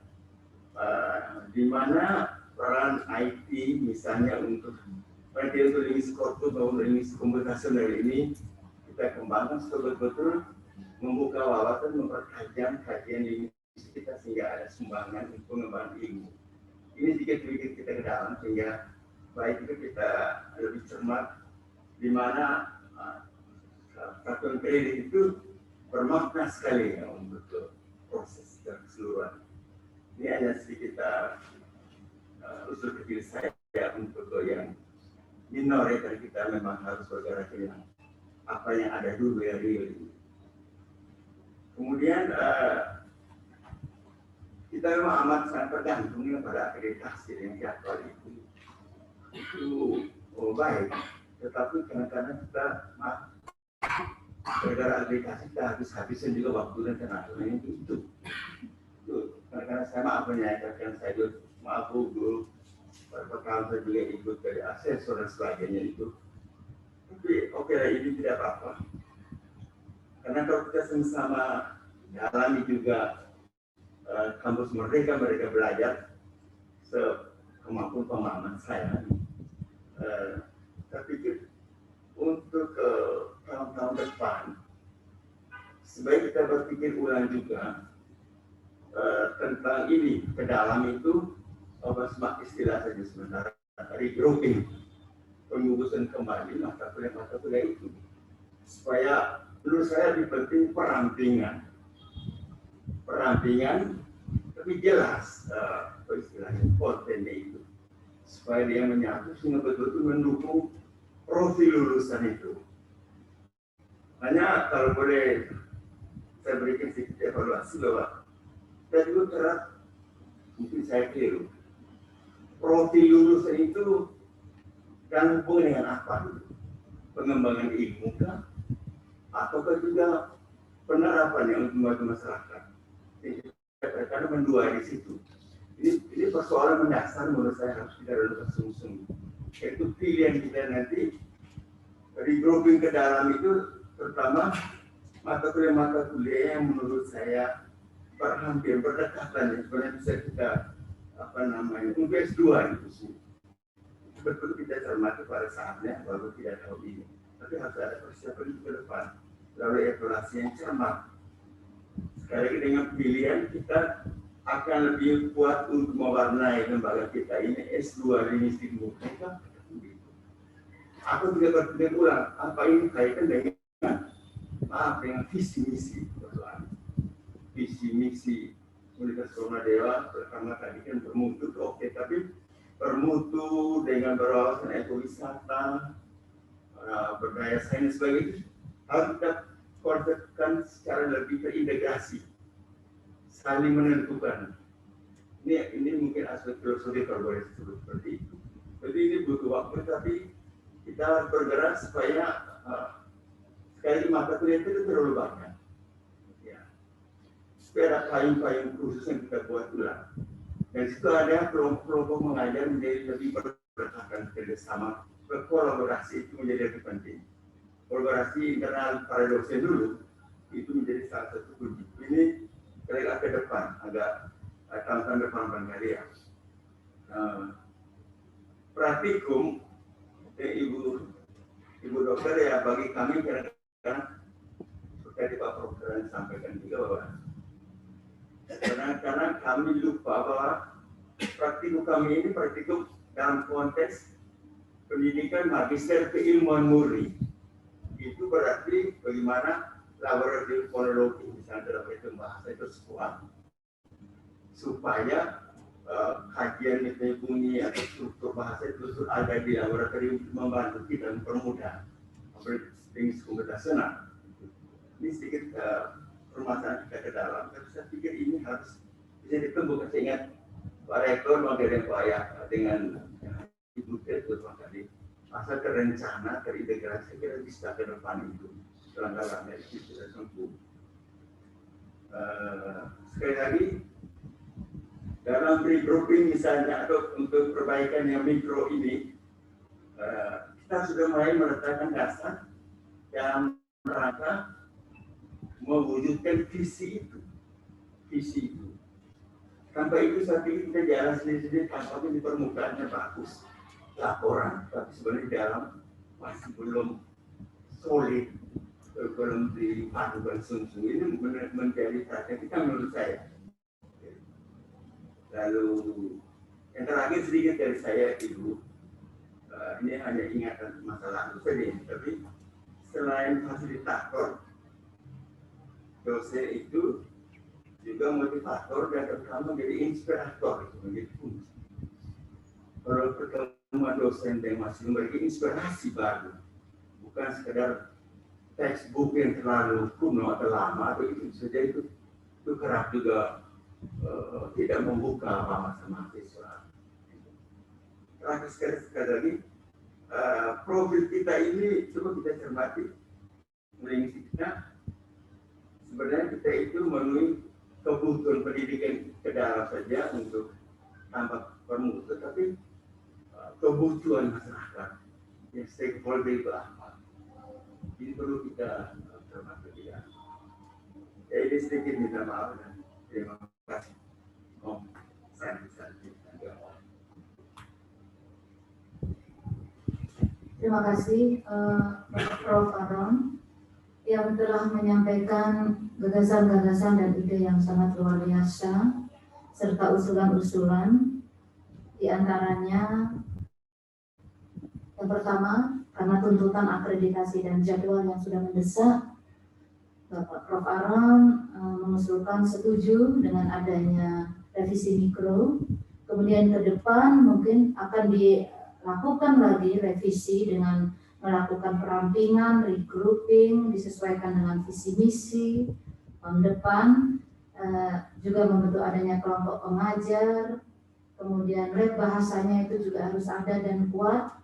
di mana peran IT misalnya untuk linguistik korpus maupun linguistik komputasional ini kita kembangkan betul-betul membuka wawasan, mempertajam kajian linguistik kita sehingga ada sumbangan untuk pengembangan ilmu. Ini sedikit-sedikit kita ke dalam sehingga baik itu kita lebih cermat di mana satuan kredit itu bermakna sekali ya, untuk proses dan keseluruhan. Ini hanya sedikit usul kecil saya untuk yang minor ya, kita memang harus bergerak dengan apa yang ada dulu ya real ini. Kemudian kita memang amat sangat bergantung pada akreditasi yang jadwal itu baik, tetapi kadang-kadang kita gara-gara akreditasi kita habis-habisan juga waktu dan tenaganya itu. Kadang-kadang saya maaf menyampaikan saya juga maaf dulu beberapa kali saya juga ikut dari asesor dan sebagainya itu. Tapi oke lah, ini tidak apa-apa. Karena kalau kita sama-sama dalami juga kampus Merdeka, mereka belajar sekemampuan pemahaman saya. Saya pikir untuk tahun-tahun depan, sebaiknya kita berpikir ulang juga tentang ini, ke dalam itu semak istilah saja sementara, regrouping, pengurusan kembali mata kuliah itu, supaya menurut saya lebih penting perampingan lebih jelas istilahnya kontennya itu, supaya dia menyatu sehingga betul-betul mendukung profil lulusan itu. Hanya kalau boleh saya berikan sedikit evaluasi bahwa saya juga terap, mungkin saya keliru, profil lulusan itu kan hubungan dengan apa? Pengembangan ilmu kah? Ataukah juga penerapannya untuk membantu masyarakat? Kadang-kadang mendua di situ. Ini persoalan mendasar menurut saya harus kita lakukan sungguh-sungguh. Yaitu pilihan kita nanti regrouping ke dalam itu, terutama mata kuliah yang menurut saya hampir berdekatan ya, sebenarnya bisa kita untuk S2 itu sih. Betul kita cermati pada saatnya, baru tidak tahu ini. Tapi harus ada persiapan ke depan, lalu evaluasi yang cermat. Sekali lagi dengan pilihan kita akan lebih kuat untuk mewarnai lembaga kita ini S2 linguistik Merdeka. Aku juga berpikir ulang, apa ini kaitan dengan visi misi persoalan. Visi misi Universitas Kurnadewa pertama tadi kan bermutu, oke, tapi bermutu dengan berwawasan ekowisata, berdaya sains sebagainya harus kita konsepkan secara lebih terintegrasi, saling menentukan. Ini mungkin aspek filosofi kalau boleh disebut seperti itu. Jadi ini butuh waktu, tapi kita harus bergerak supaya sekali mata kuliah itu terlalu banyak. Ya. Supaya ada payung-payung khusus yang kita buat ulang. Dan situ ada kelompok-kelompok mengajar menjadi lebih berdekatan kerjasama, berkolaborasi itu menjadi lebih penting. Kolaborasi internal para dosen dulu itu menjadi salah satu kunci. Ini agak ke depan, agak tahun depan barangkali ya. Praktikum, ibu dokter ya, bagi kami kadang-kadang seperti Pak Profesor sampaikan juga bahwa kadang-kadang kami lupa bahwa praktikum kami ini praktikum dalam konteks pendidikan magister keilmuan murni. Itu berarti bagaimana laboratorium fonologi misalnya dalam itu bahasa itu sekuat supaya kajian misalnya bunyi atau struktur bahasa itu ada di laboratorium untuk membantu kita mempermudah linguistik komputasional. Ini sedikit permasalahan kita ke dalam, tapi saya pikir ini harus bisa ditembus. Saya ingat Pak Rektor mengajarkan Pak Ayah dengan Ibu Direktur Pak tadi, asal terencana, terintegrasi, kira bisa ke depan itu. Langkah-langkah itu sudah sembuh. Sekali lagi, dalam regrouping misalnya atau untuk perbaikan yang mikro ini, kita sudah mulai meletakkan dasar dalam rangka mewujudkan visi itu. Visi itu. Tanpa itu saya pikir kita jalan sendiri-sendiri, tampaknya di permukaannya bagus laporan, tapi sebenarnya di dalam masih belum solid, belum dipadukan sungguh. Ini menjadi perhatian kita menurut saya. Lalu yang terakhir sedikit dari saya, Ibu, ini hanya ingatan masa lalu saja, tapi selain fasilitator, dosen itu juga motivator dan terutama menjadi inspirator, itu menjadi kunci. Kalau pertemuan dosen dan masih memberikan inspirasi baru, bukan sekedar textbook yang terlalu kuno atau lama atau itu saja, itu kerap juga tidak membuka wawasan mahasiswa. Terakhir sekali lagi, profil kita ini coba kita cermati, mengisi kita. Sebenarnya kita itu memenuhi kebutuhan pendidikan ke dalam saja untuk tambah permutu, tapi kebutuhan masyarakat yang stakeholder itu apa? Ini perlu kita cermati ya. Ini sedikit minta maaf dan terima kasih. Terima kasih Prof. Aron yang telah menyampaikan gagasan-gagasan dan ide yang sangat luar biasa serta usulan-usulan. Di antaranya yang pertama, karena tuntutan akreditasi dan jadwal yang sudah mendesak, Bapak Prof. Aron mengusulkan setuju dengan adanya revisi mikro. Kemudian ke depan mungkin akan dilakukan lagi revisi dengan melakukan perampingan, regrouping, disesuaikan dengan visi misi. Tahun depan juga membentuk adanya kelompok pengajar. Kemudian lab bahasanya itu juga harus ada dan kuat.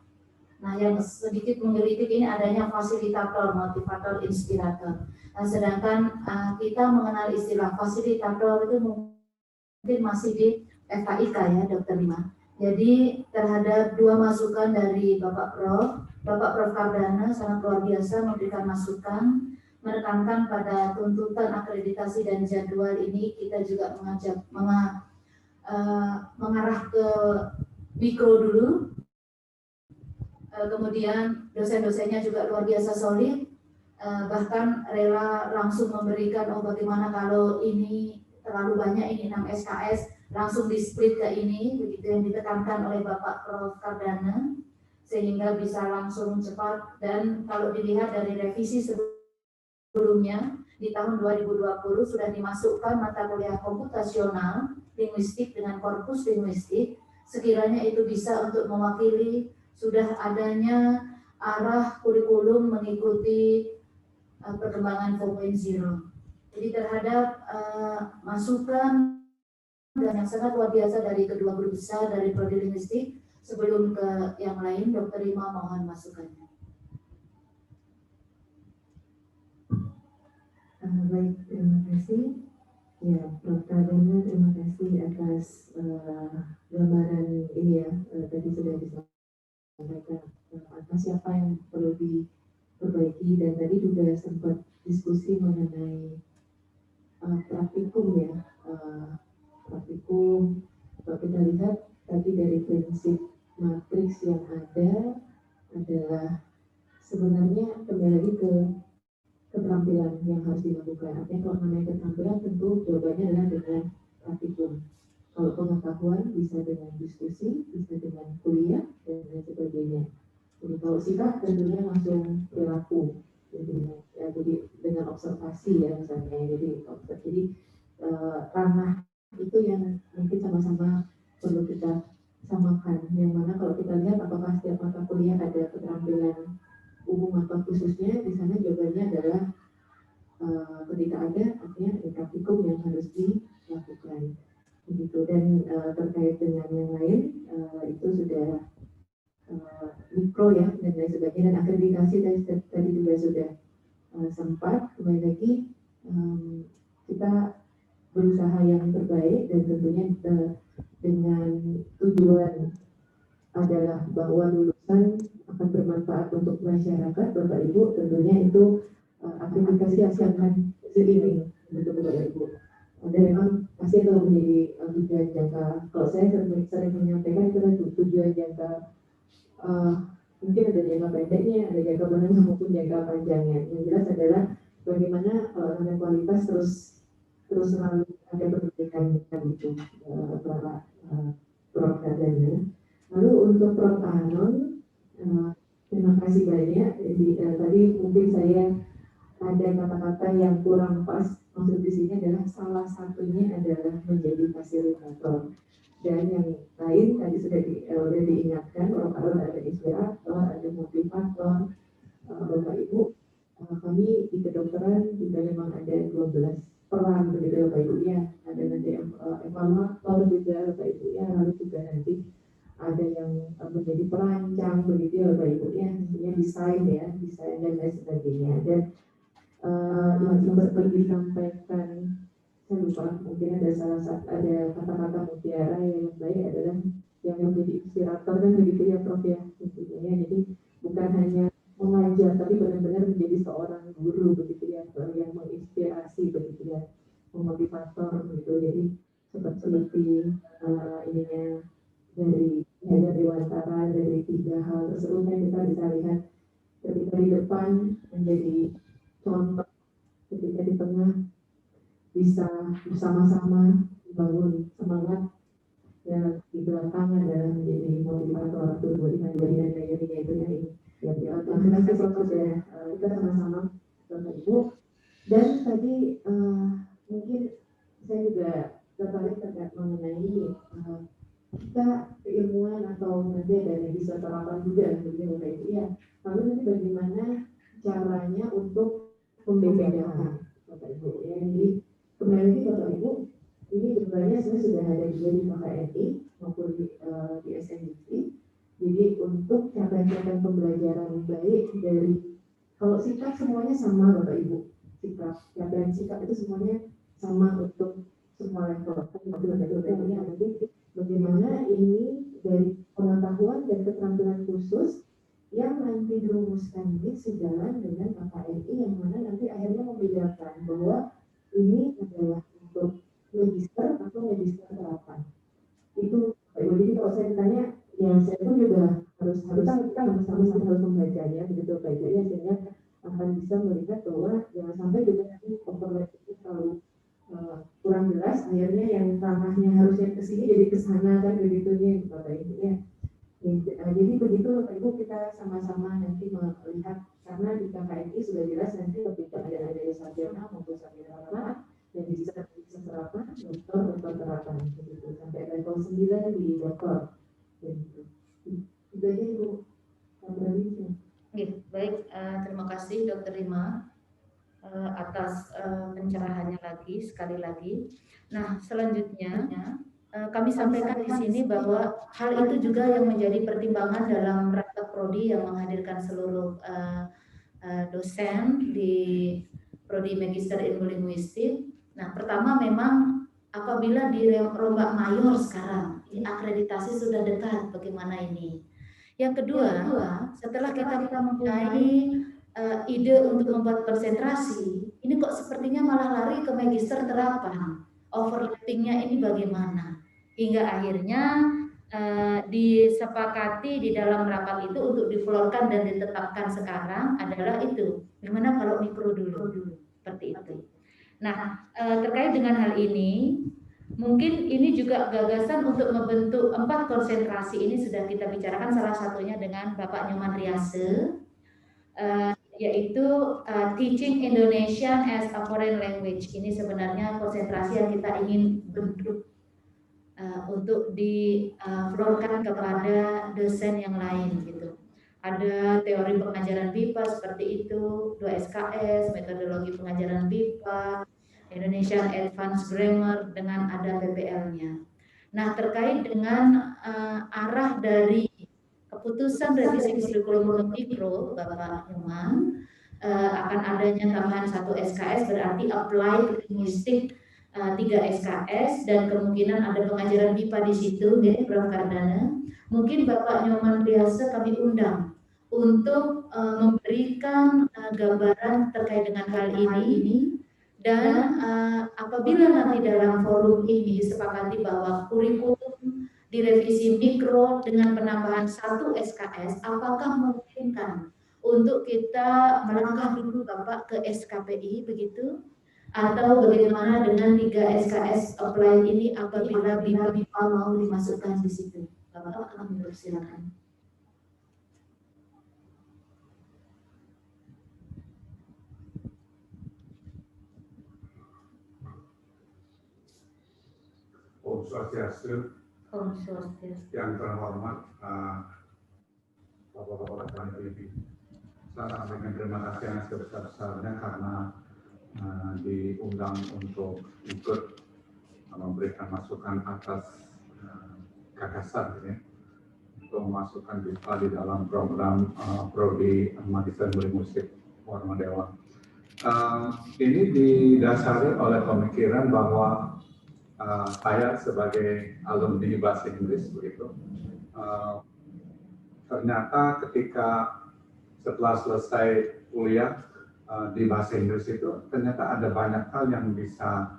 Nah, yang sedikit menggelitik ini adanya fasilitator, motivator, inspirator. Nah, sedangkan kita mengenal istilah fasilitator itu mungkin masih di FKIK ya, Dr. Lima. Jadi terhadap dua masukan dari Bapak Prof. Kardana sangat luar biasa memberikan masukan, menekankan pada tuntutan akreditasi dan jadwal ini. Kita juga mengarah ke mikro dulu. Kemudian dosen-dosennya juga luar biasa solid, bahkan rela langsung memberikan bagaimana kalau ini terlalu banyak, ini 6 SKS, langsung di-split ke ini, begitu yang ditekankan oleh Bapak Prof. Kardana, sehingga bisa langsung cepat. Dan kalau dilihat dari revisi sebelumnya, di tahun 2020 sudah dimasukkan mata kuliah komputasional, linguistik dengan korpus linguistik, sekiranya itu bisa untuk mewakili sudah adanya arah kurikulum mengikuti perkembangan 4.0. Jadi terhadap masukan dan yang sangat luar biasa dari kedua guru besar dari prodi linguistik, sebelum ke yang lain, Dr. Rima mohon masukannya. Baik, terima kasih. Ya, Prof. Kardana, terima kasih atas gambaran ini ya, tadi sudah disampaikan atas siapa yang perlu diperbaiki, dan tadi juga sempat diskusi mengenai praktikum ya, praktikum. Kalau kita lihat tadi dari prinsip matriks yang ada adalah sebenarnya kembali lagi ke keterampilan yang harus dilakukan. Artinya kalau namanya keterampilan tentu jawabannya adalah dengan praktikum. Kalau pengetahuan bisa dengan diskusi, bisa dengan kuliah, dan lain sebagainya. Jadi kalau sikap tentunya langsung perilaku. Jadi dengan observasi ya misalnya. Jadi ranah itu yang mungkin sama-sama perlu kita samakan. Yang mana kalau kita lihat apakah setiap mata kuliah ada keterampilan umum atau khususnya, di sana jawabannya adalah ketika ada, artinya ada praktikum yang harus dilakukan. Begitu. Dan terkait dengan yang lain, itu sudah mikro ya dan lain sebagainya, dan akreditasi tadi juga sudah sempat. Kembali lagi kita berusaha yang terbaik dan tentunya dengan tujuan adalah bahwa lulusan akan bermanfaat untuk masyarakat. Bapak Ibu, tentunya itu akreditasi akan seiring untuk Bapak Ibu. Dan memang pasti itu menjadi tujuan jangka, kalau saya sering menyampaikan itu tujuan jangka, mungkin ada jangka pendeknya, ada jangka menengah maupun jangka panjangnya. Yang jelas adalah bagaimana kualitas terus selalu ada perbaikan itu para Prof. Dana. Lalu untuk Prof. Anon, terima kasih banyak. Jadi, tadi mungkin saya ada kata-kata yang kurang pas. Maksud di sini adalah salah satunya adalah menjadi fasilitator. Dan yang lain tadi sudah diingatkan, Prof. Anon ada inspirator, ada motivator. Bapak Ibu, kami di kedokteran juga memang ada 12 peran begitu ya Bapak Ibu ya. Ada nanti evaluator juga Bapak Ibu ya, lalu juga nanti ada yang menjadi perancang begitu ya Bapak Ibu ya, tentunya desain dan lain sebagainya. Dan yang seperti disampaikan, saya lupa, mungkin ada kata-kata mutiara yang baik adalah yang menjadi inspirator kan begitu ya Prof ya, tentunya. Jadi bukan hanya mengajar tapi benar-benar menjadi seorang guru begitu ya, yang menginspirasi begitu ya, memotivator begitu. Jadi seperti ininya dari Dewantara, dari 3 hal tersebut yang kita bisa lihat, ketika di depan menjadi contoh, ketika di tengah bisa bersama-sama membangun semangat, dan di belakang adalah menjadi motivator atau dan lainnya itu yang ini. Ya, terima kasih Prof. Ya, kita sama-sama Bapak Ibu. Dan tadi mungkin saya juga tertarik terkait mengenai kita keilmuan atau nanti ada legislator apa juga begitu Bapak Ibu ya. Lalu nanti bagaimana caranya untuk membedakan Bapak Ibu ya. Jadi kembali lagi Bapak Ibu, ini sebenarnya sudah ada juga di KKNI maupun di SNDT. Jadi untuk capaian pembelajaran baik dari, kalau sikap semuanya sama Bapak Ibu, capaian sikap itu semuanya sama untuk semua level. Nanti bagaimana ini dari pengetahuan dan keterampilan khusus yang nanti dirumuskan ini sejalan dengan KKNI, yang mana nanti akhirnya membedakan bahwa ini adalah untuk magister atau magister terapan. Itu jadi kalau saya ditanya, yang saya pun juga harus kita sama-sama harus membacanya begitu Pak Ibu ya, sehingga akan bisa melihat bahwa jangan sampai juga nanti overlap itu terlalu kurang jelas, akhirnya yang ranahnya harusnya ke sini jadi ke sana kan begitu nih Bapak Ibu ya. Jadi begitu Bapak Ibu, kita sama-sama nanti melihat, karena di KKNI sudah jelas nanti ketika ada sarjana maupun sarjana dan bisa terapan, dokter terapan begitu sampai level 9 di dokter begitu. Itu aja Ibu. Baik, terima kasih Dr. Rima atas pencerahannya sekali lagi. Nah, selanjutnya kami sampaikan di sini bahwa hal itu juga yang menjadi pertimbangan dalam rapat prodi yang menghadirkan seluruh dosen di prodi Magister Ilmu Linguistik. Nah, pertama memang apabila di rombak mayor sekarang, ini akreditasi sudah dekat, bagaimana ini? Yang kedua, setelah kita mempunyai ide untuk membuat konsentrasi, ini kok sepertinya malah lari ke magister terapan. Overlappingnya ini bagaimana? Hingga akhirnya disepakati di dalam rapat itu untuk diflorkan dan ditetapkan sekarang adalah itu. Gimana kalau mikro dulu? Seperti itu. Nah, terkait dengan hal ini, mungkin ini juga gagasan untuk membentuk 4 konsentrasi ini sudah kita bicarakan, salah satunya dengan Bapak Nyoman Riase, yaitu Teaching Indonesian as a Foreign Language. Ini sebenarnya konsentrasi yang kita ingin bentuk untuk diflorkan kepada dosen yang lain gitu. Ada teori pengajaran BIPA seperti itu, 2 SKS, metodologi pengajaran BIPA, Indonesian Advanced Grammar dengan ada PPL-nya. Nah, terkait dengan arah dari keputusan revisi kurikulum mikro, Bapak Nyoman, akan adanya tambahan 1 SKS berarti applied linguistik 3 SKS dan kemungkinan ada pengajaran BIPA di situ, ya, Prof. Kardana. Mungkin Bapak Nyoman Priasa kami undang untuk memberikan gambaran terkait dengan hal ini dan apabila nanti dalam forum ini disepakati bahwa kurikulum direvisi mikro dengan penambahan 1 SKS, apakah memungkinkan untuk kita melangkah dulu Bapak ke SKPI begitu? Atau bagaimana dengan 3 SKS apply ini apabila BIPA mau dimasukkan di situ? Bapak kami persilakan. Om Swastiastu, yang terhormat Bapak-Bapak Panitia. Saya sampaikan terima kasih yang sebesar-besarnya karena diundang untuk ikut memberikan masukan atas gagasan ya, untuk memasukkan BIPA di dalam program Prodi Magister Linguistik Warma Dewa. Ini didasari oleh pemikiran bahwa saya sebagai alumni bahasa Inggris begitu, ternyata ketika setelah selesai kuliah di bahasa Inggris itu ternyata ada banyak hal yang bisa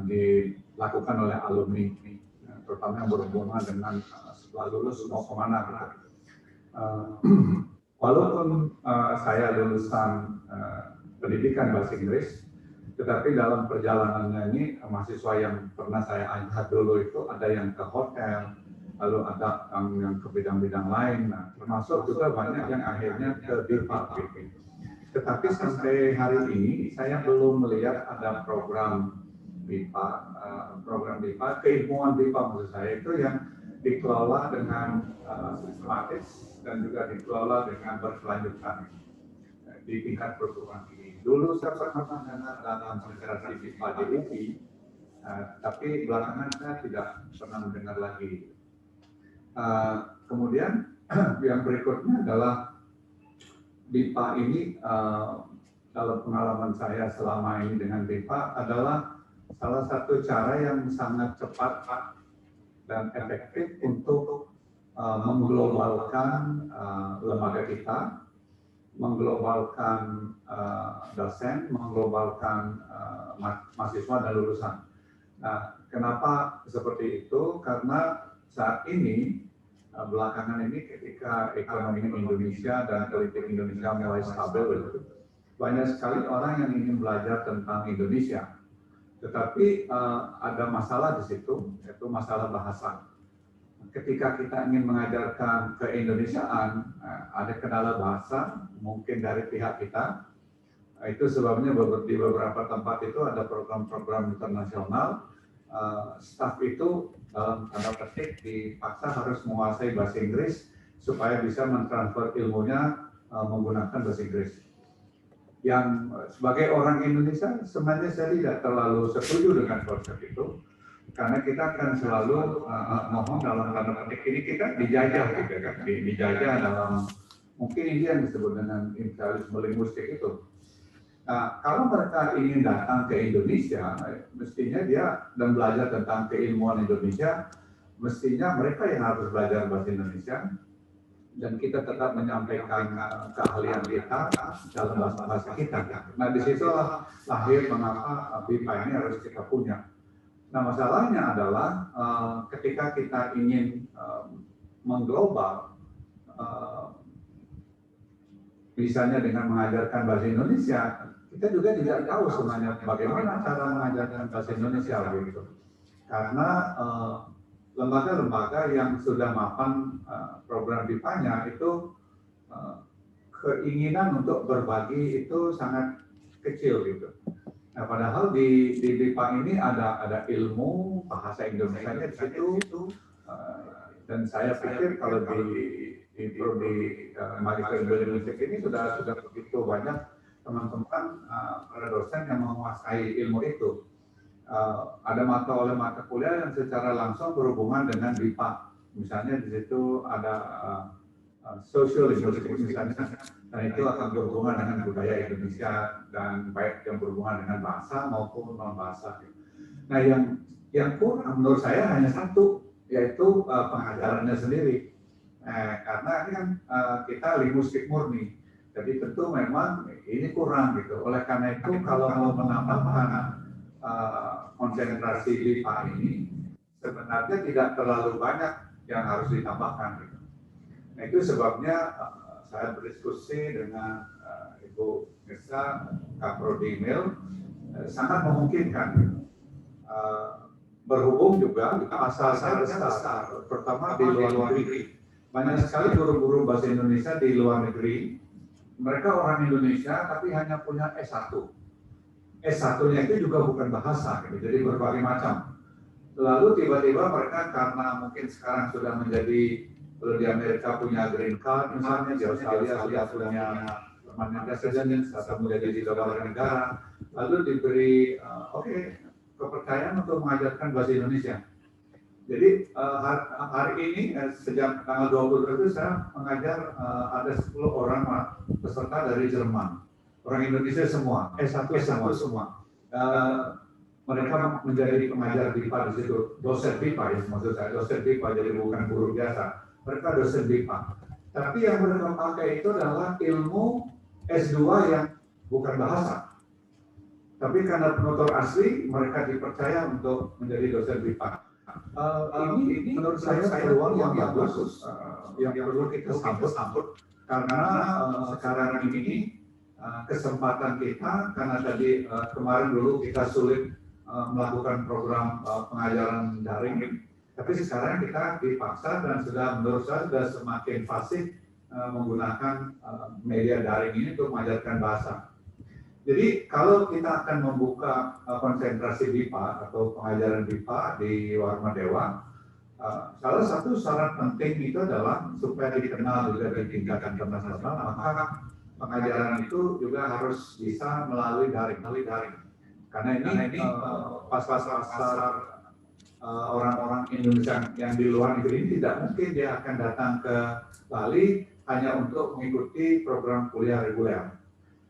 dilakukan oleh alumni ini, terutama yang berhubungan dengan setelah lulus mau kemana gitu. Walaupun saya lulusan pendidikan bahasa Inggris, tetapi dalam perjalanannya ini mahasiswa yang pernah saya lihat dulu itu ada yang ke hotel, lalu ada yang ke bidang-bidang lain, nah, termasuk juga banyak yang akhirnya ke BIPA. Tetapi sampai hari ini saya belum melihat ada program BIPA, keilmuan BIPA maksud saya itu yang dikelola dengan sistematis dan juga dikelola dengan berkelanjutan di tingkat perguruan tinggi. Dulu saya pernah dengar dalam konsentrasi BIPA di UPI, tapi belakangan saya tidak pernah mendengar lagi. Kemudian yang berikutnya adalah BIPA ini, dalam pengalaman saya selama ini dengan BIPA adalah salah satu cara yang sangat cepat dan efektif untuk mengglobalkan lembaga kita, mengglobalkan dosen, mengglobalkan mahasiswa dan lulusan. Nah, kenapa seperti itu? Karena saat ini, belakangan ini ketika ekonomi Indonesia dan politik Indonesia mulai stabil, banyak sekali orang yang ingin belajar tentang Indonesia. Tetapi ada masalah di situ, yaitu masalah bahasa. Ketika kita ingin mengajarkan keindonesiaan, ada kendala bahasa, mungkin dari pihak kita. Itu sebabnya di beberapa tempat itu ada program-program internasional, staf itu dalam tanda petik dipaksa harus menguasai bahasa Inggris supaya bisa mentransfer ilmunya menggunakan bahasa Inggris. Yang sebagai orang Indonesia sebenarnya saya tidak terlalu setuju dengan konsep itu. Karena kita akan selalu ngomong dalam tanda petik ini kita dijajah gitu kan, dijajah dalam mungkin ini yang disebut dengan imperialisme linguistik itu. Nah, kalau mereka ingin datang ke Indonesia, mestinya dia dan belajar tentang keilmuan Indonesia, mestinya mereka yang harus belajar bahasa Indonesia dan kita tetap menyampaikan keahlian kita dalam bahasa kita. Nah, disitulah lahir mengapa BIPA ini harus kita punya. Nah, masalahnya adalah ketika kita ingin mengglobal, misalnya dengan mengajarkan bahasa Indonesia, kita juga tidak tahu sebenarnya bagaimana cara mengajarkan bahasa Indonesia begitu. Karena lembaga-lembaga yang sudah mapan program BIPA-nya itu keinginan untuk berbagi itu sangat kecil gitu. Nah, padahal di BIPA ini ada ilmu bahasa Indonesia di situ, dan saya pikir kalau di Magister Linguistik ini sudah begitu banyak teman-teman para dosen yang menguasai ilmu itu. Ada mata kuliah yang secara langsung berhubungan dengan BIPA. Misalnya di situ ada social linguistics misalnya, dan itu akan berhubungan dengan budaya Indonesia dan baik yang berhubungan dengan bahasa maupun non bahasa. Nah, yang kurang menurut saya hanya satu, yaitu pengajarannya sendiri. Karena ini kan kita linguistik murni, jadi tentu memang ini kurang gitu. Oleh karena itu kalau mau menambahkan konsentrasi BIPA ini sebenarnya tidak terlalu banyak yang harus ditambahkan gitu. Nah, itu sebabnya saya berdiskusi dengan Ibu Nisa, Kaprodi Mil, sangat memungkinkan berhubung juga pasar besar, pertama di luar negeri. Banyak sekali guru-guru bahasa Indonesia di luar negeri, mereka orang Indonesia tapi hanya punya S1. S1-nya itu juga bukan bahasa, gitu, jadi berbagai macam. Lalu tiba-tiba mereka karena mungkin sekarang sudah menjadi, kalau di Amerika punya green card, misalnya di Australia punya permanent residence atau menjadi di luar negara, lalu diberi kepercayaan untuk mengajarkan bahasa Indonesia. Jadi hari ini sejak tanggal 20 itu saya mengajar ada 10 orang peserta dari Jerman, orang Indonesia semua, S1 semua. Mereka menjadi pengajar BIPA di situ, dosen BIPA ya, maksud saya dosen BIPA, jadi bukan guru biasa. Mereka dosen BIPA. Tapi yang mereka pakai itu adalah ilmu S2 yang bukan bahasa. Tapi karena penutur asli, mereka dipercaya untuk menjadi dosen BIPA. Ini menurut saya peluang yang bagus, yang perlu kita sambut, karena sekarang ini kesempatan kita, karena tadi kemarin dulu kita sulit melakukan program pengajaran daring, tapi sekarang kita dipaksa dan sudah menurut saya sudah semakin fasih menggunakan media daring ini untuk mengajarkan bahasa. Jadi kalau kita akan membuka konsentrasi BIPA atau pengajaran BIPA di Warma Dewa, salah satu syarat penting itu adalah supaya dikenal juga di tingkat internasional, maka pengajaran itu juga harus bisa melalui daring. Karena ini pasar orang-orang Indonesia yang di luar negeri ini tidak mungkin dia akan datang ke Bali hanya untuk mengikuti program kuliah reguler.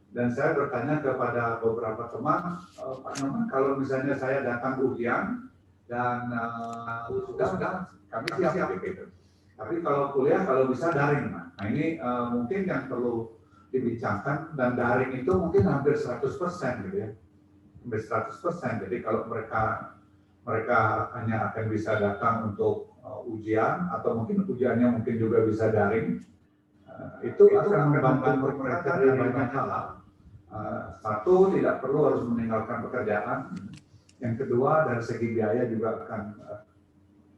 Dan saya bertanya kepada beberapa teman, Pak Noman, kalau misalnya saya datang ujian dan sudah kami siap gitu. Tapi kalau kuliah kalau bisa daring, nah ini mungkin yang perlu dibincangkan, dan daring itu mungkin hampir 100% gitu ya, hampir 100%. Jadi kalau mereka hanya akan bisa datang untuk ujian atau mungkin ujiannya mungkin juga bisa daring, itu akan membantu mereka dari banyak hal. Satu, tidak perlu harus meninggalkan pekerjaan. Yang kedua, dari segi biaya juga akan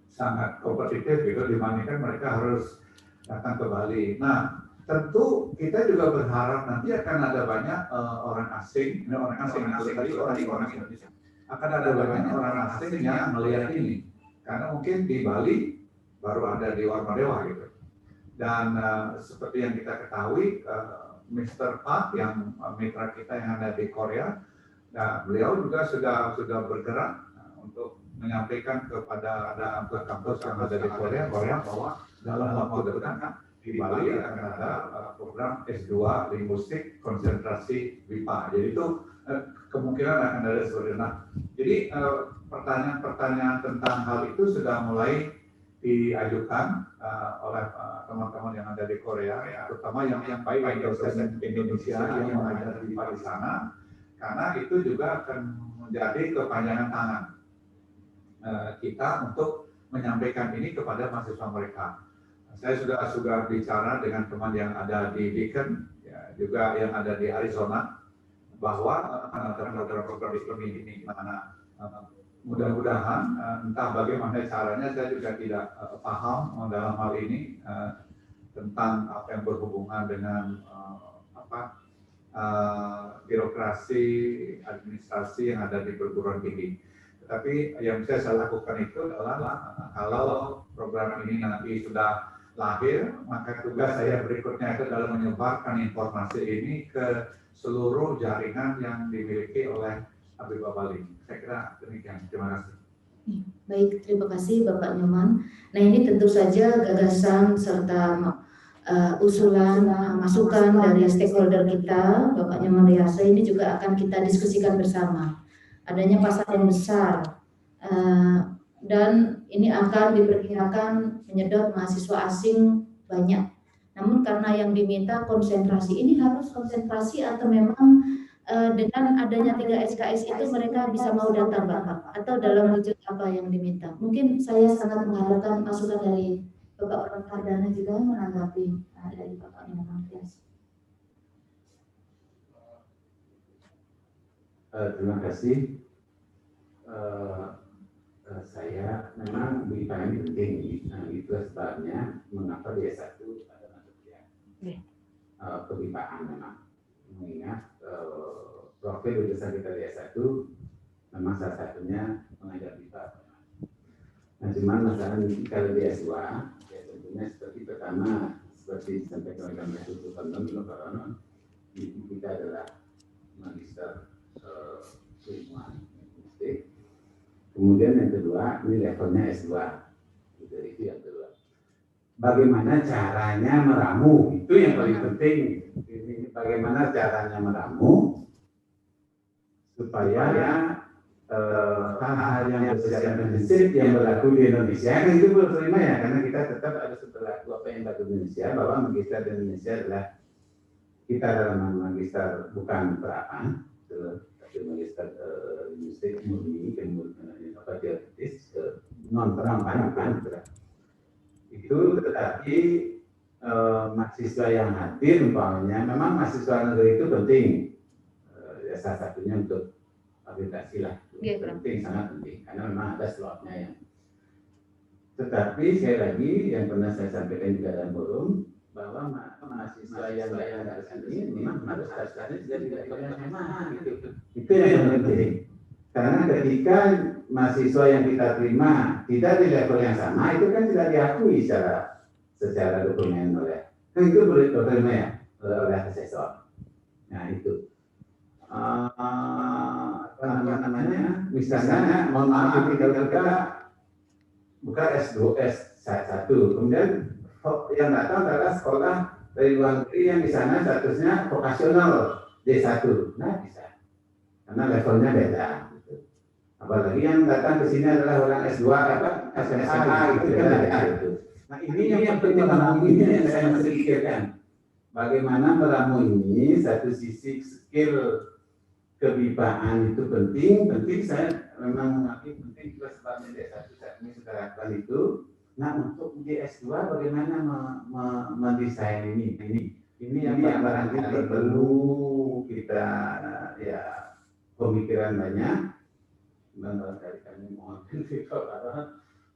sangat kompetitif gitu, dibandingkan mereka harus datang ke Bali. Nah, tentu kita juga berharap nanti akan ada banyak orang asing Indonesia. Akan ada banyak orang asing yang melihat ini, karena mungkin di Bali baru ada di Warma Dewa gitu. Dan seperti yang kita ketahui, Mr. Park yang mitra kita yang ada di Korea, nah, beliau juga sudah bergerak untuk menyampaikan kepada kampus yang ada di Korea bahwa dalam waktu dekat di Bali akan ada program S2 linguistik konsentrasi BIPA. Jadi itu kemungkinan akan ada seperti itu. Jadi pertanyaan-pertanyaan tentang hal itu sudah mulai diajukan oleh teman-teman yang ada di Korea, terutama yang baik dosen Indonesia yang mengajar di sana, karena itu juga akan menjadi kepanjangan tangan kita untuk menyampaikan ini kepada mahasiswa mereka. Saya sudah bicara dengan teman yang ada di Deakin, ya, juga yang ada di Arizona, bahwa program ini mana mudah-mudahan entah bagaimana caranya, saya juga tidak paham dalam hal ini tentang apa yang berhubungan dengan birokrasi, administrasi yang ada di perguruan tinggi. Tetapi yang bisa saya lakukan itu adalah kalau program ini nanti sudah lahir, maka tugas saya berikutnya itu adalah menyebarkan informasi ini ke seluruh jaringan yang dimiliki oleh Habib Abalin. Saya kira demikian. Terima kasih. Baik, terima kasih Bapak Nyoman. Nah, ini tentu saja gagasan serta usulan, masukan dari stakeholder kita, Bapak Nyoman Riasa, ini juga akan kita diskusikan bersama. Adanya pasar yang besar, dan ini akan diperkirakan menyedot mahasiswa asing banyak. Namun karena yang diminta konsentrasi, ini harus konsentrasi atau memang dengan adanya 3 SKS itu mereka bisa mau datang Bapak, atau dalam wujud apa yang diminta? Mungkin saya sangat mengharapkan masukan dari Bapak Prof. Hardana juga menanggapi dari Bapak Nyoman Riasa. Terima kasih. Saya memang berita ini penting. Nah, itu sebabnya mengapa di S1 ada mata kuliah kebipaan memang. Mengingat profil jurusan kita di S1 memang salah satunya mengajar BIPA. Nah, cuman masalah ini kalau di S2 ya tentunya seperti pertama seperti disampaikan oleh Mbak Sutu Tonton itu kita adalah magister keilmuan linguistik. Kemudian yang kedua ini levelnya S2. Itu yang kedua. Bagaimana caranya meramu, itu yang paling penting. Ini bagaimana caranya meramu supaya hal-hal yang bersifat prinsip yang berlaku di Indonesia kan itu berterima ya, karena kita tetap harus berlaku apa yang berlaku di Indonesia, bahwa magister di Indonesia adalah kita dalam magister bukan berapa, tapi magister linguistik murni, kemudian apa teoritis, non perampan itu, tetapi mahasiswa yang hadir umpamanya memang mahasiswa negeri itu penting, ya salah satunya untuk akreditasi lah, penting, sangat penting karena memang ada slotnya yang. Tetapi sekali lagi yang pernah saya sampaikan juga dalam forum bahwa mahasiswa yang datang ke sini memang harus dasarnya sudah tidak pernah SMA gitu. Itu yang penting. Karena ketika mahasiswa yang kita terima tidak di level yang sama, itu kan tidak diakui secara dokumen oleh, kan itu boleh diterima ya oleh asesor. Nah itu apa namanya? Misalnya, mohon maaf kalau kita buka S2, S1, kemudian yang datang adalah sekolah dari luar negeri yang di sana statusnya vokasional D1, nah bisa, karena levelnya beda. Apalagi yang datang ke sini adalah orang S2 apa SMA gitu kan ada itu. Nah ini yang penting meramu ini yang saya masih pikirkan. Bagaimana meramu ini satu sisi skill kebipaan itu penting saya memang mengakui penting juga sebabnya D1 saat ini sudah lakukan itu. Nah untuk di S2 bagaimana mendesain ini yang barangkali perlu kita ya pemikiran banyak. Dari kami mohon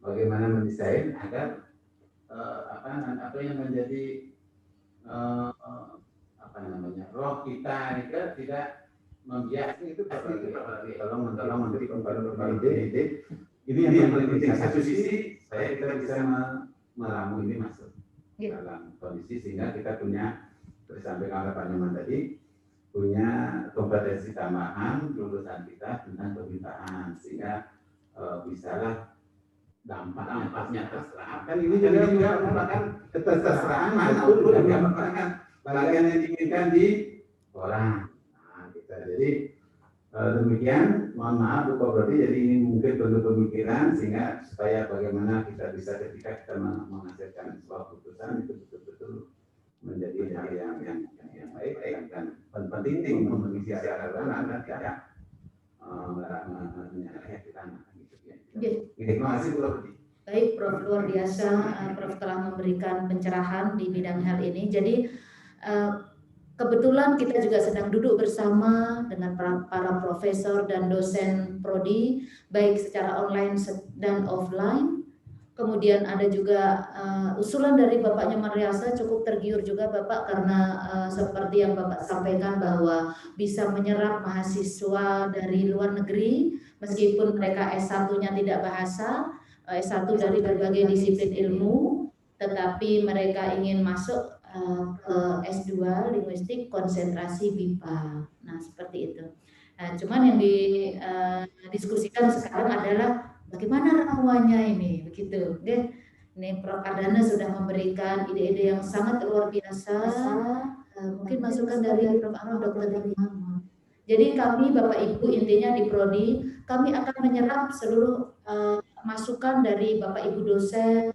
bagaimana mendesain agar apa yang menjadi roh kita tidak membiaskan itu apalagi tolong menteri kembali ide ini yang paling penting. Satu sisi kita bisa meramu ini masuk dalam kondisi sehingga kita punya disampaikan oleh Pak Nyoman tadi, punya kompetensi tambahan lulusan kita tentang kebipaan sehingga bisalah dampaknya terserah. Kan ini juga merupakan keterseraan itu juga merupakan bagian yang diinginkan di orang. Nah, kita jadi demikian. Mohon maaf Bu Kobrodi, jadi ini mungkin perlu pemikiran sehingga supaya bagaimana kita bisa ketika kita menghasilkan sebuah putusan itu betul-betul menjadi hal yang baik dan penting mengisi aturan dan tidak menyalahi aturan. Terima kasih Bu. Baik Prof, luar biasa Prof telah memberikan pencerahan di bidang hal ini. Jadi kebetulan kita juga sedang duduk bersama dengan para profesor dan dosen prodi baik secara online dan offline Kemudian ada juga usulan dari Bapaknya Mariasa, cukup tergiur juga Bapak karena seperti yang Bapak sampaikan bahwa bisa menyerap mahasiswa dari luar negeri meskipun mereka S1-nya tidak bahasa, S1 dari berbagai disiplin ilmu, tetapi mereka ingin masuk ke S2 linguistik konsentrasi BIPA. Nah, seperti itu. Nah, cuman yang didiskusikan sekarang adalah bagaimana rawanya ini, begitu. Oke. Ini Prof. Ardana sudah memberikan ide-ide yang sangat luar biasa. Mungkin masukan dari Prof. Arno, Dr. Imam. Jadi kami Bapak Ibu intinya di Prodi, kami akan menyerap seluruh masukan dari Bapak Ibu dosen,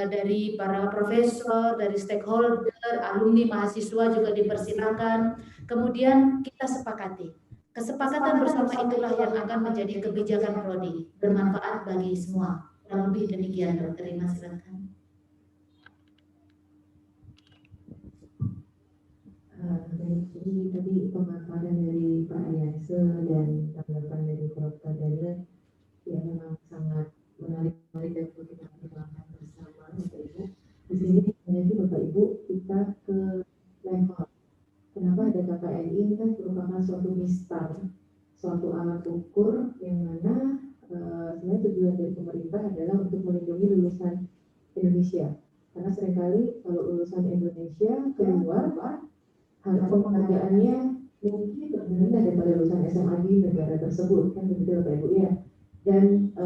dari para profesor, dari stakeholder, alumni, mahasiswa juga dipersilakan. Kemudian kita sepakati. Kesepakatan bersama itulah yang akan menjadi kebijakan prodi, bermanfaat bagi semua. Kurang lebih demikian, Dr. Rima, silakan. Jadi tadi pemaparan dari Pak Arianse dan tanggapan dari Prof. Ardana ya memang sangat menarik dan perlu kita pertimbangkan bersama Bapak Ibu. Di sini jadi Bapak Ibu kita ke level. Kenapa ada KKNI ini kan merupakan suatu mistar, suatu alat ukur yang mana sebenarnya tujuan dari pemerintah adalah untuk melindungi lulusan Indonesia. Karena seringkali kalau lulusan Indonesia keluar, harga penghargaannya mungkin berbeda daripada lulusan SMA di negara tersebut, kan begitu Bapak Ibu ya. Dan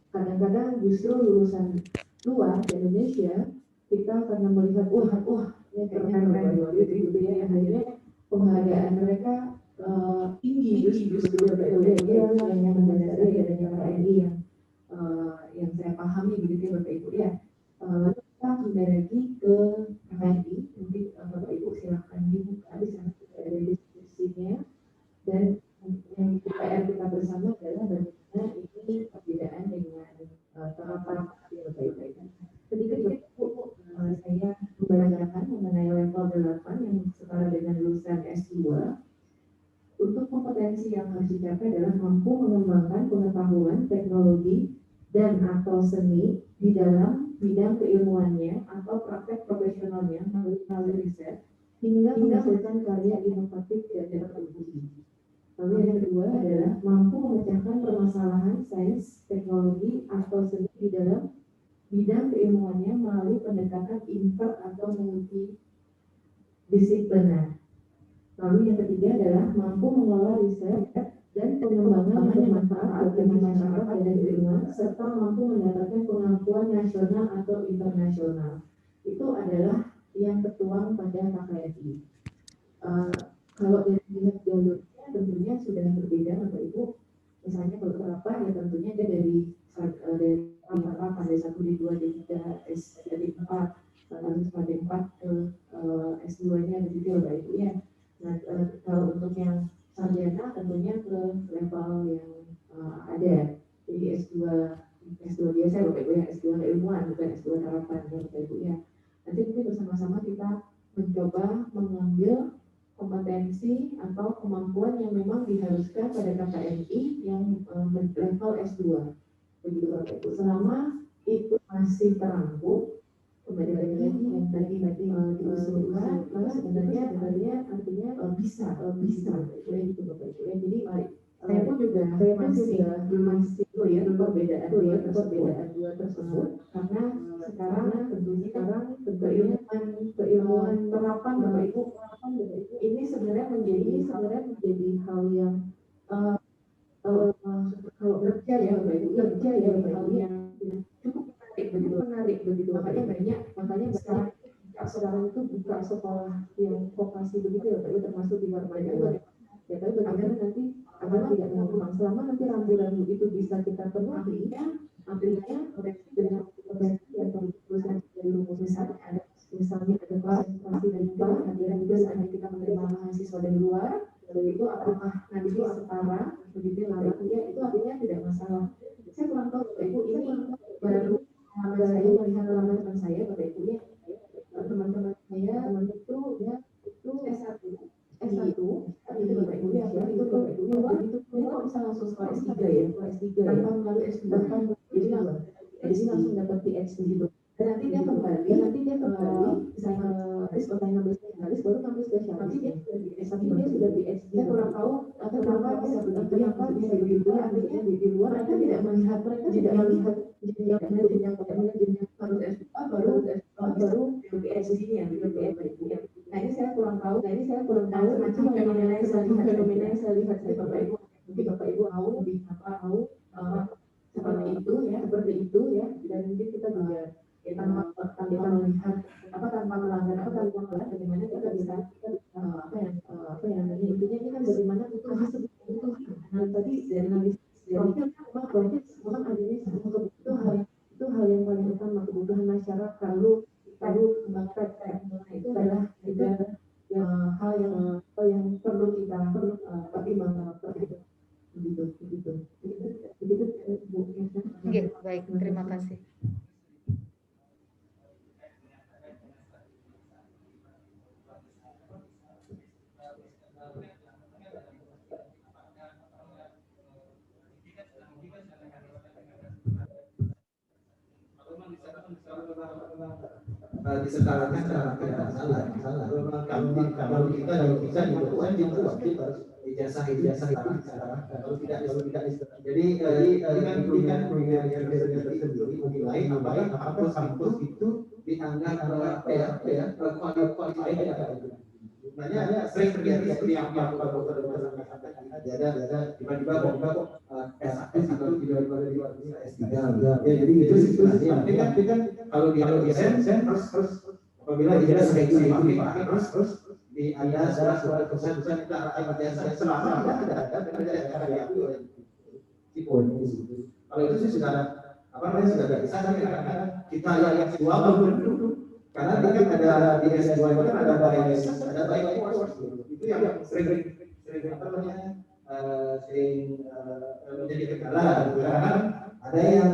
kadang-kadang justru lulusan luar Indonesia kita karena melihat wah ini keren gitu ya, akhirnya penghargaan mereka tinggi justru Bapak Ibu ya, yang mendasari adanya KKNI yang saya pahami begitu ya Bapak Ibu ya. Lalu kita kembali lagi ke KKNI, mungkin Bapak Ibu silakan dibuka di sana ada diskusinya, dan yang PR kita bersama adalah bagaimana ini perbedaan dengan terapan yang Bapak Ibu. Ketika saya membacakan mengenai level 8 yang setara dengan lulusan S2, untuk kompetensi yang harus dicapai adalah mampu mengembangkan pengetahuan, teknologi, dan atau seni di dalam bidang keilmuannya atau praktek profesionalnya melalui riset hingga menghasilkan karya inovatif dan berkontribusi. Lalu yang kedua adalah mampu memecahkan permasalahan sains, teknologi, atau seni di dalam bidang keilmuannya melalui pendekatan inter atau multidisipliner. Lalu yang ketiga adalah mampu mengelola riset dan pengembangan yang bermanfaat bagi masyarakat dan lingkungan, serta mampu mendapatkan pengakuan nasional atau internasional. Itu adalah yang tertuang pada KKNI. Kalau dari pihak jalurnya tentunya sudah berbeda Bapak Ibu. Misalnya kalau berapa ya tentunya dia dari pada 1 D2 D3 D4 lalu pada 4 ke S2-nya begitu Bapak Ibu ya. Nah kalau untuk yang sarjana tentunya ke level yang ada, jadi S2 biasa Bapak Ibu ya, S2 keilmuan bukan S2 terapan ya Bapak Ibu ya. Nanti mungkin bersama-sama kita mencoba mengambil kompetensi atau kemampuan yang memang diharuskan pada KKNI yang level S2 begitu Bapak Ibu. Selama itu masih terangkum, kembali lagi yang tadi diusulkan, sebenarnya artinya bisa gitu Bapak Ibu ya. Jadi saya pun juga masih ya perbedaan dua tersebut karena sekarang tentunya keilmuan terapan Bapak Ibu ini sebenarnya menjadi hal yang kalau kerja ya Bapak Ibu hal yang cukup menarik begitu makanya sekarang itu buka sekolah yang vokasi begitu ya Bapak Ibu, termasuk di luar Jawa ya, tapi bagaimana nanti agar tidak mengurang selama nanti rambu-rambu itu bisa kita penuhi artinya dengan potensi yang terus dari rumus misalnya ada konsentrasi dan juga juga saat kita menerima mahasiswa dari luar, lalu itu apakah nanti setara begitu ya, itu artinya tidak masalah. Saya kurang tahu Bapak Ibu, ini baru pengalaman saya melihat pengalaman saya Bapak Ibu ya, teman-teman saya itu S1 itu Bapak Ibu ya, itu Bapak Ibu itu kok bisa langsung sekolah S3 ya, tanpa melalui S2 jadi Jadi langsung dapat PhD gitu. Dan nanti dia kembali saya ngambil spesialis baru ngambil spesialis tapi dia sudah PhD. Saya kurang tahu kenapa bisa begitu ya, artinya di luar mereka tidak melihat jenjang harus S2 baru PhD-nya gitu. Nah ini saya kurang tahu macam fenomena yang saya lihat dari Bapak Ibu. Mungkin Bapak Ibu tahu seperti itu ya, dan mungkin kita juga tanpa melihat tanpa melanggar bagaimana kita bisa intinya ini kan bagaimana kebutuhan. Nah tadi dari profil memang adanya itu hal yang paling utama, kebutuhan masyarakat lalu kembangkan itu adalah hal yang perlu kita pertimbangkan begitu. Oke, baik, terima kasih. Diselenggarakan secara tidak masalah. Kalau kita juga itu wajib harus ijazah kalau tidak jadi ini kan punya tersendiri menilai apakah kampus itu dianggap qualified atau sebenarnya sering terjadi seperti yang Pak Dokter sampaikan tadi ada tiba-tiba kok S1 atau tiba-tiba di luar S3 ya jadi itu sebenarnya tapi kan kalau di desain harus apabila ijazah kayak gini dipakai terus di ada surat keputusan kita akan biasa selama ada karya itu kalau itu sih sudah sudah bisa kita yang S2 belum karena kan ada di S2 itu kan ada baik course itu yang sering menjadi kendala karena ada yang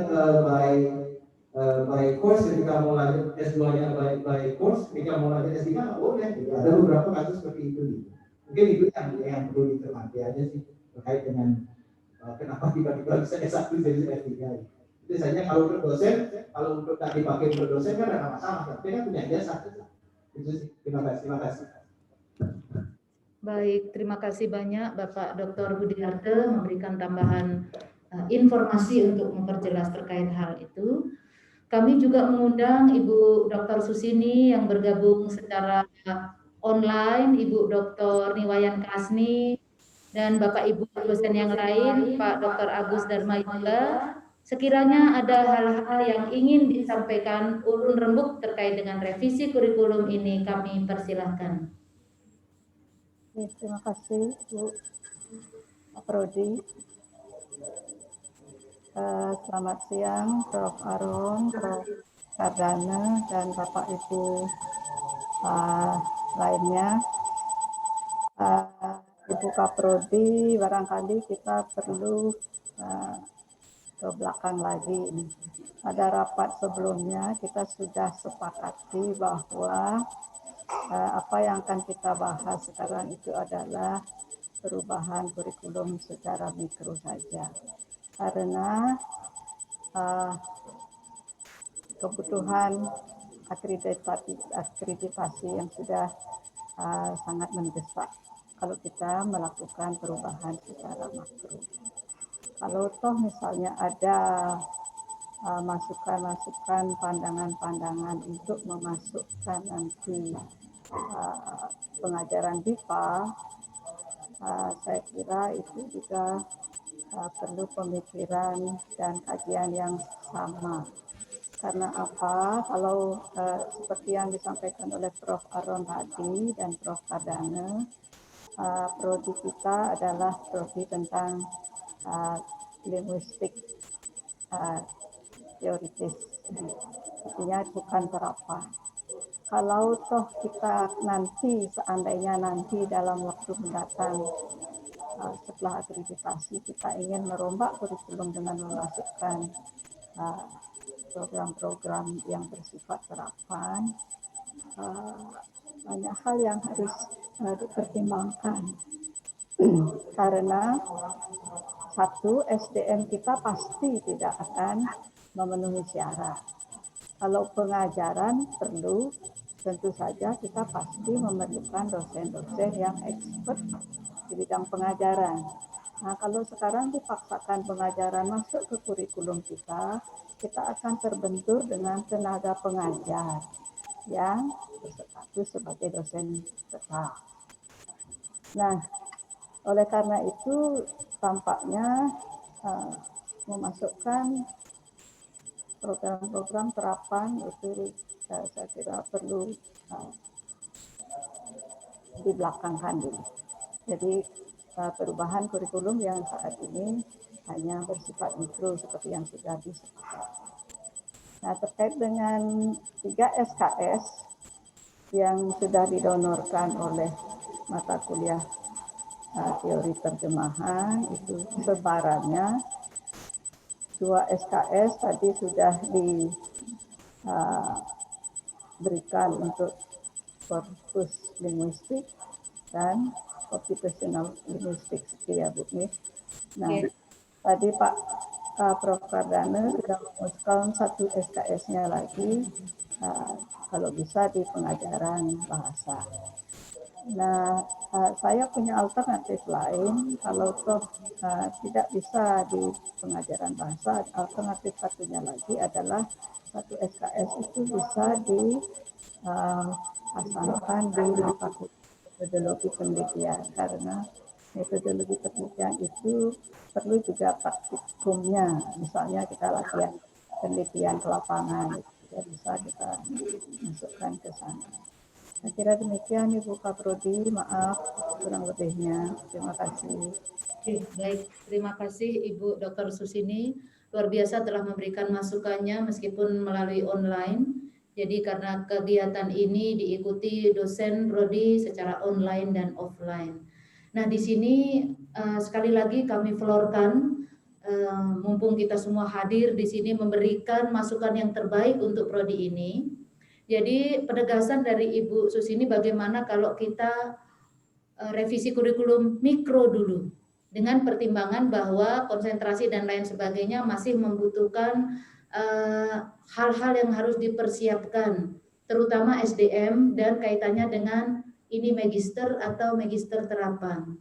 by course ketika mau lanjut S2-nya by course ketika mau lanjut S3 nggak boleh ada beberapa kasus seperti itu mungkin itu yang perlu dicermati aja sih terkait dengan kenapa tiba-tiba bisa S1 jadi S3 itu saja kalau untuk dosen kalau untuk tak dipakai untuk dosen kan ada masalah tapi kan punya jasa itu sih terima kasih. Baik, terima kasih banyak Bapak Dr. Budiarte memberikan tambahan informasi untuk memperjelas terkait hal itu. Kami juga mengundang Ibu Dr. Susini yang bergabung secara online, Ibu Dr. Niwayan Kasni, dan Bapak Ibu dosen yang lain, Pak Dr. Agus Dharma juga. Sekiranya ada hal-hal yang ingin disampaikan ulun rembuk terkait dengan revisi kurikulum ini, kami persilahkan. Terima kasih Bu Prodi. Selamat siang Prof. Aron, Prof. Cardana, dan Bapak Ibu lainnya. Ibu Kaprodi, barangkali kita perlu ke belakang lagi. Pada rapat sebelumnya kita sudah sepakati bahwa apa yang akan kita bahas sekarang itu adalah perubahan kurikulum secara mikro saja. Karena kebutuhan akreditasi yang sudah sangat mendesak kalau kita melakukan perubahan secara makro. Kalau toh misalnya ada masukan-masukan, pandangan-pandangan untuk memasukkan nanti pengajaran BIPA, saya kira itu juga perlu pemikiran dan kajian yang sama. Karena apa? Kalau seperti yang disampaikan oleh Prof. Aron tadi dan Prof. Cardana, prodi kita adalah prodi tentang linguistik teoritis, artinya bukan terapan. Kalau toh kita nanti, seandainya nanti dalam waktu mendatang setelah akreditasi kita ingin merombak kurikulum dengan memasukkan program-program yang bersifat terapan, banyak hal yang harus dipertimbangkan. Karena satu, SDM kita pasti tidak akan memenuhi syarat. Kalau pengajaran perlu, tentu saja kita pasti memerlukan dosen-dosen yang expert di bidang pengajaran. Nah, kalau sekarang dipaksakan pengajaran masuk ke kurikulum kita akan terbentur dengan tenaga pengajar yang berstatus sebagai dosen tetap. Nah, oleh karena itu tampaknya memasukkan program-program terapan itu saya kira perlu dibelakangkan dulu. Jadi perubahan kurikulum yang saat ini hanya bersifat mikro seperti yang sudah disepakati. Nah, terkait dengan 3 SKS yang sudah didonorkan oleh mata kuliah teori terjemahan, itu sebarannya 2 SKS tadi sudah diberikan untuk korpus linguistik dan computational linguistik ya Bu. Nah, tadi Pak Prof. Kardana sudah memutuskan 1 SKS-nya lagi kalau bisa di pengajaran bahasa. Nah, saya punya alternatif lain kalau toh tidak bisa di pengajaran bahasa, alternatif satunya lagi adalah 1 SKS itu bisa dipasangkan di mata kuliah metodologi penelitian, karena metodologi penelitian itu perlu juga praktikumnya. Misalnya kita latihan penelitian ke lapangan, itu juga bisa kita masukkan ke sana. Saya kira demikian Ibu Kaprodi, maaf kurang lebihnya. Terima kasih. Oke, baik. Terima kasih Ibu Dr. Susini. Luar biasa telah memberikan masukannya meskipun melalui online. Jadi karena kegiatan ini diikuti dosen prodi secara online dan offline. Nah, di sini sekali lagi kami florkan, mumpung kita semua hadir di sini memberikan masukan yang terbaik untuk prodi ini. Jadi penegasan dari Ibu Susini bagaimana kalau kita revisi kurikulum mikro dulu, dengan pertimbangan bahwa konsentrasi dan lain sebagainya masih membutuhkan hal-hal yang harus dipersiapkan, terutama SDM dan kaitannya dengan ini magister atau magister terapan.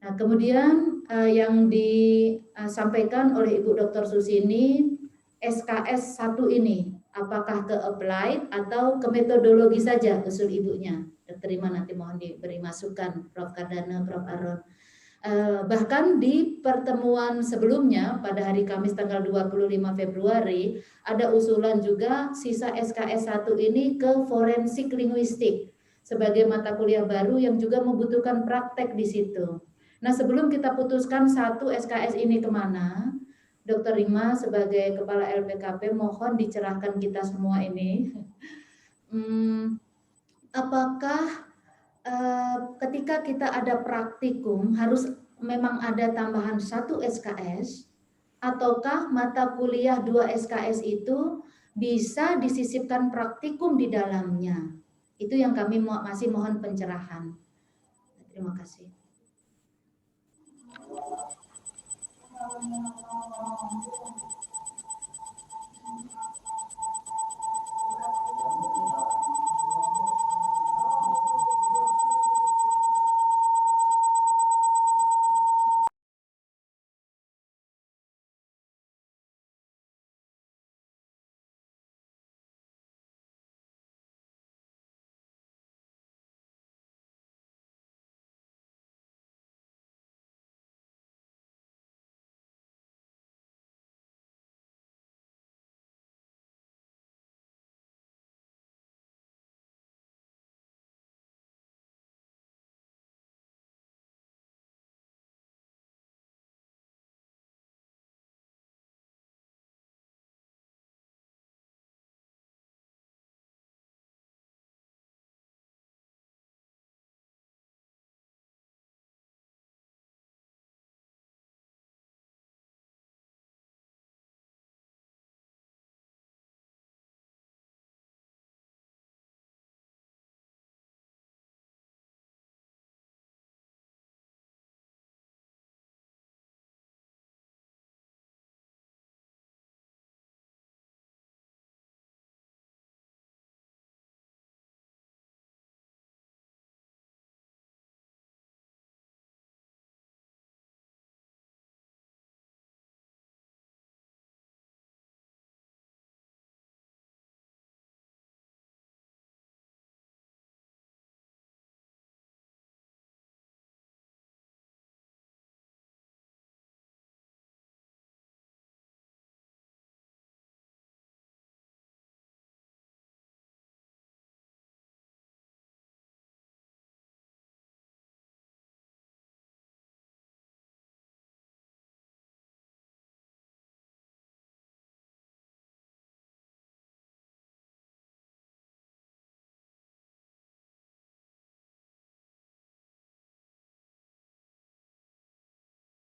Nah, kemudian yang disampaikan oleh Ibu Dr. Susini, SKS 1 ini, apakah ke applied atau ke metodologi saja usul Ibunya? Terima, nanti mohon diberi masukan Prof. Kardana, Prof. Aron. Bahkan di pertemuan sebelumnya pada hari Kamis tanggal 25 Februari ada usulan juga sisa SKS 1 ini ke forensik linguistik sebagai mata kuliah baru yang juga membutuhkan praktek di situ. Nah, sebelum kita putuskan 1 SKS ini kemana, Dr. Rima sebagai Kepala LPKP mohon dicerahkan kita semua ini. Apakah ketika kita ada praktikum harus memang ada tambahan 1 SKS, ataukah mata kuliah 2 SKS itu bisa disisipkan praktikum di dalamnya? Itu yang kami masih mohon pencerahan. Terima kasih.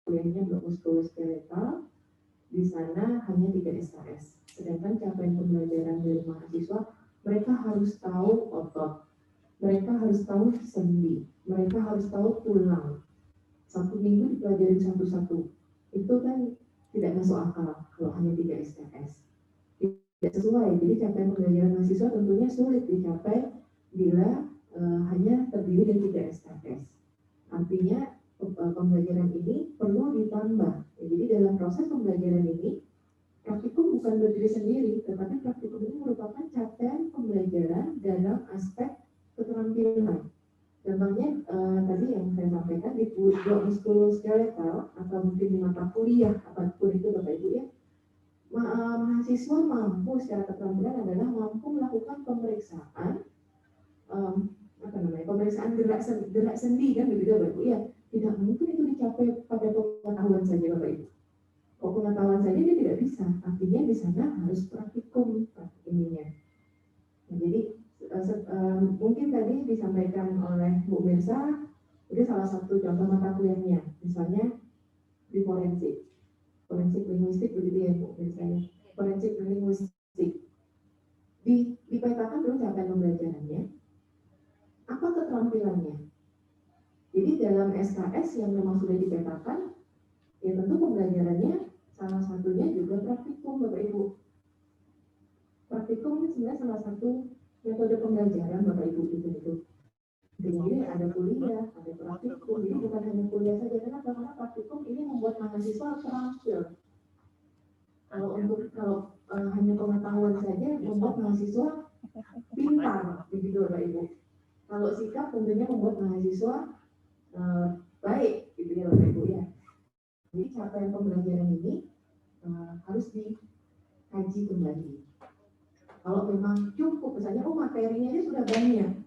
kuliahnya muskuloskeletal, di sana hanya 3 SKS. Sedangkan capaian pembelajaran dari mahasiswa, mereka harus tahu otot, mereka harus tahu sendi, mereka harus tahu tulang. 1 minggu dipelajarin satu-satu. Itu kan tidak masuk akal kalau hanya 3 SKS. Tidak sesuai. Jadi capaian pembelajaran mahasiswa tentunya sulit dicapai bila hanya terdiri dari 3 SKS. Artinya pembelajaran ini perlu ditambah. Jadi dalam proses pembelajaran ini, praktikum bukan berdiri sendiri, tetapi praktikum ini merupakan capaian pembelajaran dalam aspek keterampilan. Contohnya tadi yang saya sampaikan di muskuloskeletal atau mungkin di mata kuliah apapun itu Bapak Ibu ya, mahasiswa mampu secara keterampilan adalah mampu melakukan pemeriksaan pemeriksaan gerak sendi kan begitu Bapak Ibu ya. Tidak mungkin itu dicapai pada pengetahuan saja Bapak Ibu. Kalau pengetahuan saja dia tidak bisa, artinya di sana harus praktikum ininya. Nah, jadi mungkin tadi disampaikan oleh Bu Mirsa, itu salah satu contoh mata kuliahnya, misalnya di forensik linguistik begitu ya Bu Mirsa, forensik linguistik. Dipetakan dulu capaian pembelajarannya, apa keterampilannya. Jadi dalam SKS yang memang sudah dipetakan, ya tentu pembelajarannya salah satunya juga praktikum Bapak Ibu. Praktikum ini sebenarnya salah satu metode pembelajaran Bapak Ibu itu. Jadi ada kuliah, ada praktikum. Jadi bukan hanya kuliah saja, karena praktikum ini membuat mahasiswa terampil. Kalau hanya pengetahuan saja membuat mahasiswa pintar, begitu Bapak Ibu. Kalau sikap tentunya membuat mahasiswa baik, gitu ya Bapak Ibu ya. Jadi capaian pembelajaran ini harus dikaji kembali. Kalau memang cukup, misalnya materinya ini sudah banyak.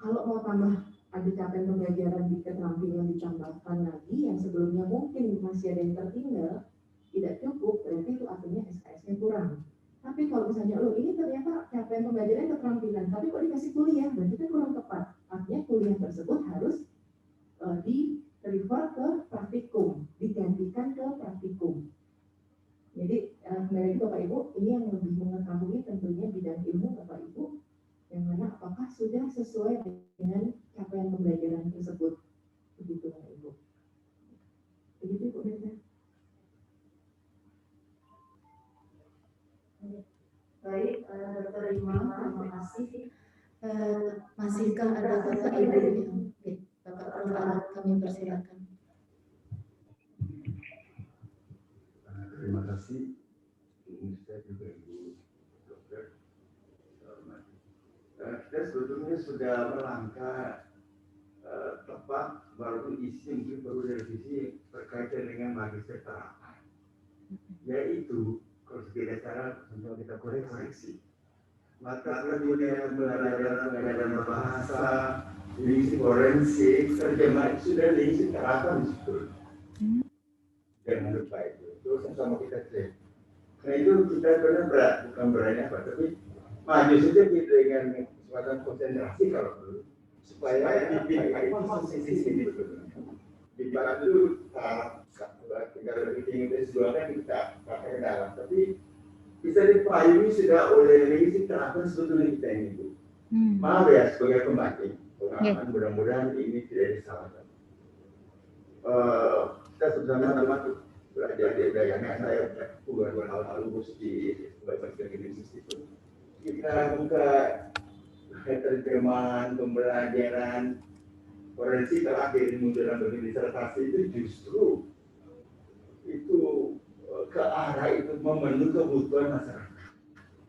Kalau mau tambah ada capaian pembelajaran di keterampilan ditambahkan lagi yang sebelumnya mungkin masih ada yang tertinggal, tidak cukup, berarti itu artinya SKS-nya kurang. Tapi kalau misalnya ini ternyata capaian pembelajaran keterampilan, tapi kok dikasih kuliah, berarti itu kurang tepat. Artinya kuliah tersebut harus di-refer ke praktikum, digantikan ke praktikum. Jadi kembali Bapak Ibu, ini yang lebih mengetahui tentunya bidang ilmu Bapak Ibu, yang mana apakah sudah sesuai dengan capaian pembelajaran tersebut. Begitu Bapak Ibu. Begitu Bu Mirsa. Baik, Dr. Rima, terima kasih. Masihkah ada Bapak Ibu yang Bapak Prof. kami persilakan. Terima kasih. Saya juga Ibu Dokter. Kita sebetulnya sudah melangkah tepat, walaupun isi mungkin perlu direvisi berkaitan dengan magister terapan, yaitu kalau tidak salah kita koreksi mata kuliah pembelajaran bahasa, linguistik forensik, terjemahan sudah linguistik terapan sebetulnya. Jangan lupa itu sama kita cek. Nah itu kita benar bukan berani apa, tapi maju saja kita dengan kesempatan konsentrasi kalau perlu, supaya dipakai posisi ini di barat itu tinggal lebih tinggi dari dua kan kita pakai ke dalam, tapi bisa dipayungi sudah oleh linguistik terapan sebetulnya kita ini Bu. Maaf ya sebagai pembaca pengalaman, mudah-mudahan ini tidak disalahkan. Kita bersama-sama belajar di bidangnya, saya bukan hal-hal khusus di bagian linguistik itu. Kita buka terjemahan pembelajaran forensik terakhir di dalam bagian disertasi itu justru itu ke arah itu memenuhi kebutuhan masyarakat.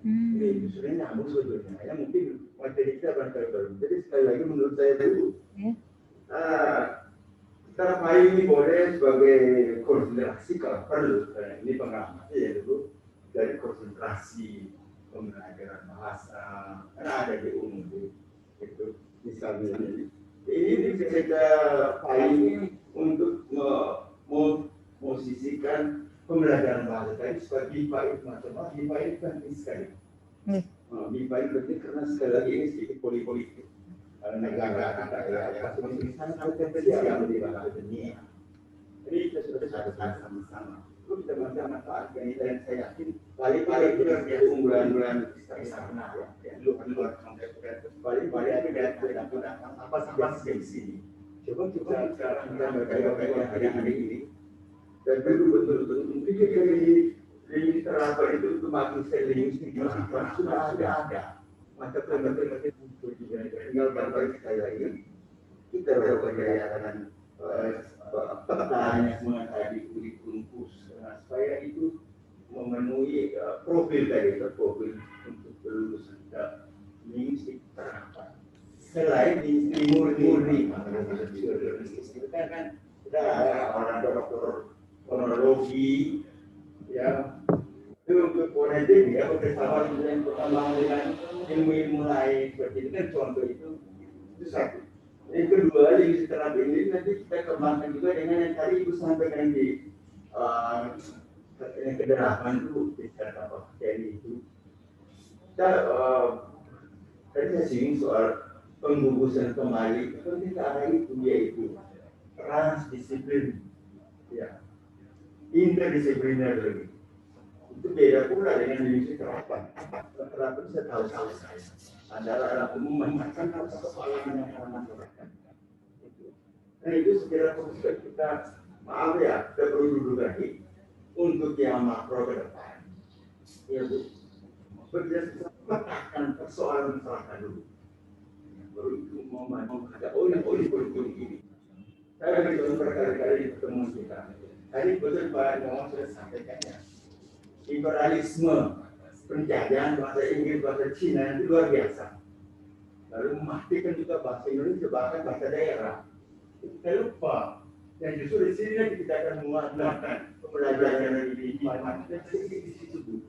Ini justru nyambung sebetulnya. Ya mungkin materi kita akan baru. Jadi sekali lagi menurut saya dulu. Kita ini boleh sebagai konsentrasi kalau perlu, karena ini pengalaman ya dulu dari konsentrasi pembelajaran bahasa, karena ada di umum itu misalnya ini kita ini untuk memposisikan pembelajaran bahasa tadi sebagai BIPA itu macam BIPA itu kan sekali. BIPA itu berarti karena sekali lagi ini sedikit politik. Negara kita ya, masing-masing sana potensial di bahasa dunia. Ini kita sudah sadar sama-sama. Itu kita manfaatkan ini dan saya yakin balik-balik luar biasa unggulan bisa benar ya. Luar konteks balik-balik itu dan apa saja di sini. Coba kita bergaya hari ini dan betul-betul mungkin dari terapar itu untuk makin sering sudah ada. Maka teman-teman tinggal balik sekali lagi kita bergaya dengan pertanyaan semua tadi dikumpul supaya itu memenuhi profil tadi profil untuk lulusan linguistik terapan. Selain di murni itu kan sudah ada orang dokter fonologi ya itu untuk fonetik ya bersama dengan perkembangan dengan ilmu-ilmu lain seperti itu kan contoh itu satu. Yang kedua, yang setelah ini nanti kita kembangkan juga dengan yang tadi Ibu sampaikan di yang ke-8 itu bicara apa itu. Kita tadi saya singgung soal penggugusan kembali itu kita arah itu yaitu transdisiplin, ya, interdisipliner lagi. Itu beda pula dengan linguistik terapan. Terapan saya tahu saya adalah umum mematkan persoalan yang akan masyarakat. Nah itu segera proses kita maaf ya, kita perlu duduk lagi untuk yang makro ke depan. Ya Bu, bekerja memetakan persoalan masyarakat dulu. Baru itu mau ada kurikulum ini. Saya beritahu berkali-kali di pertemuan kita. Tadi betul Pak Ngomong sudah sampaikannya. Imperialisme, penjajahan bahasa Inggris, bahasa Cina itu luar biasa. Lalu mematikan juga bahasa Indonesia, bahkan bahasa daerah. Kita lupa. Dan justru di sini kita akan menguatkan pembelajaran dari mana dan sedikit di situ.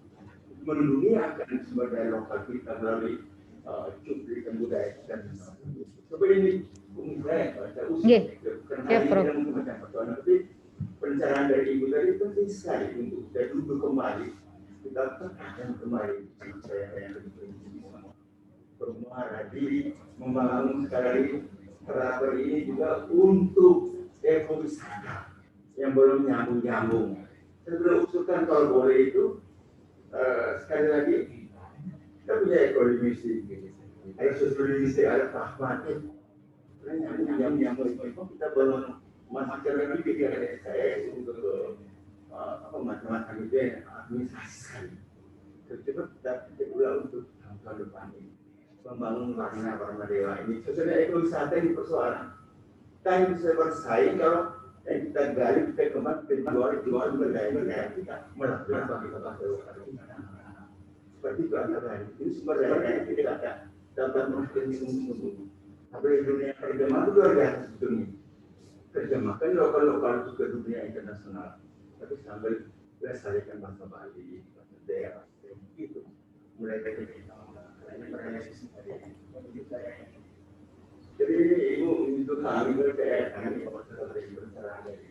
Melindungi akan sumber daya lokal kita melalui cuplikan budaya dan seperti ini saya baca usaha. Karena kita menggunakan persoalan tapi pencerahan dari Ibu tadi penting sekali untuk kita duduk kembali. Kita tekan kembali saya yang lebih prinsip bermuara diri membangun sekali terakhir ini juga untuk ekowisata yang belum nyambung. Saya sudah usulkan kalau boleh itu sekali lagi kita punya ekonomistik, ada sosialisasi, ada pragmatik. Nyambung kita belum masukkan lagi pikiran saya untuk macam-macam itu yang administrasi. Coba kita ulang untuk tahun depan ini membangun warna dewa ini. Sesudah ekowisata ini persoalan. Kita bisa bersaing kalau yang kita gali kita kembali jual berdaya kita melakukan bagi seperti itu antara lain. Ini sumber daya kita tidak dapat menghitung. Tapi dunia terjemah itu luar biasa sebetulnya. Terjemahkan lokal itu ke dunia internasional. Tapi sambil lestarikan bahasa Bali, bahasa daerah, itu mulai dari kita. Ini realisasi tadi. Jadi Ibu untuk kami berpikir kami berbicara dari.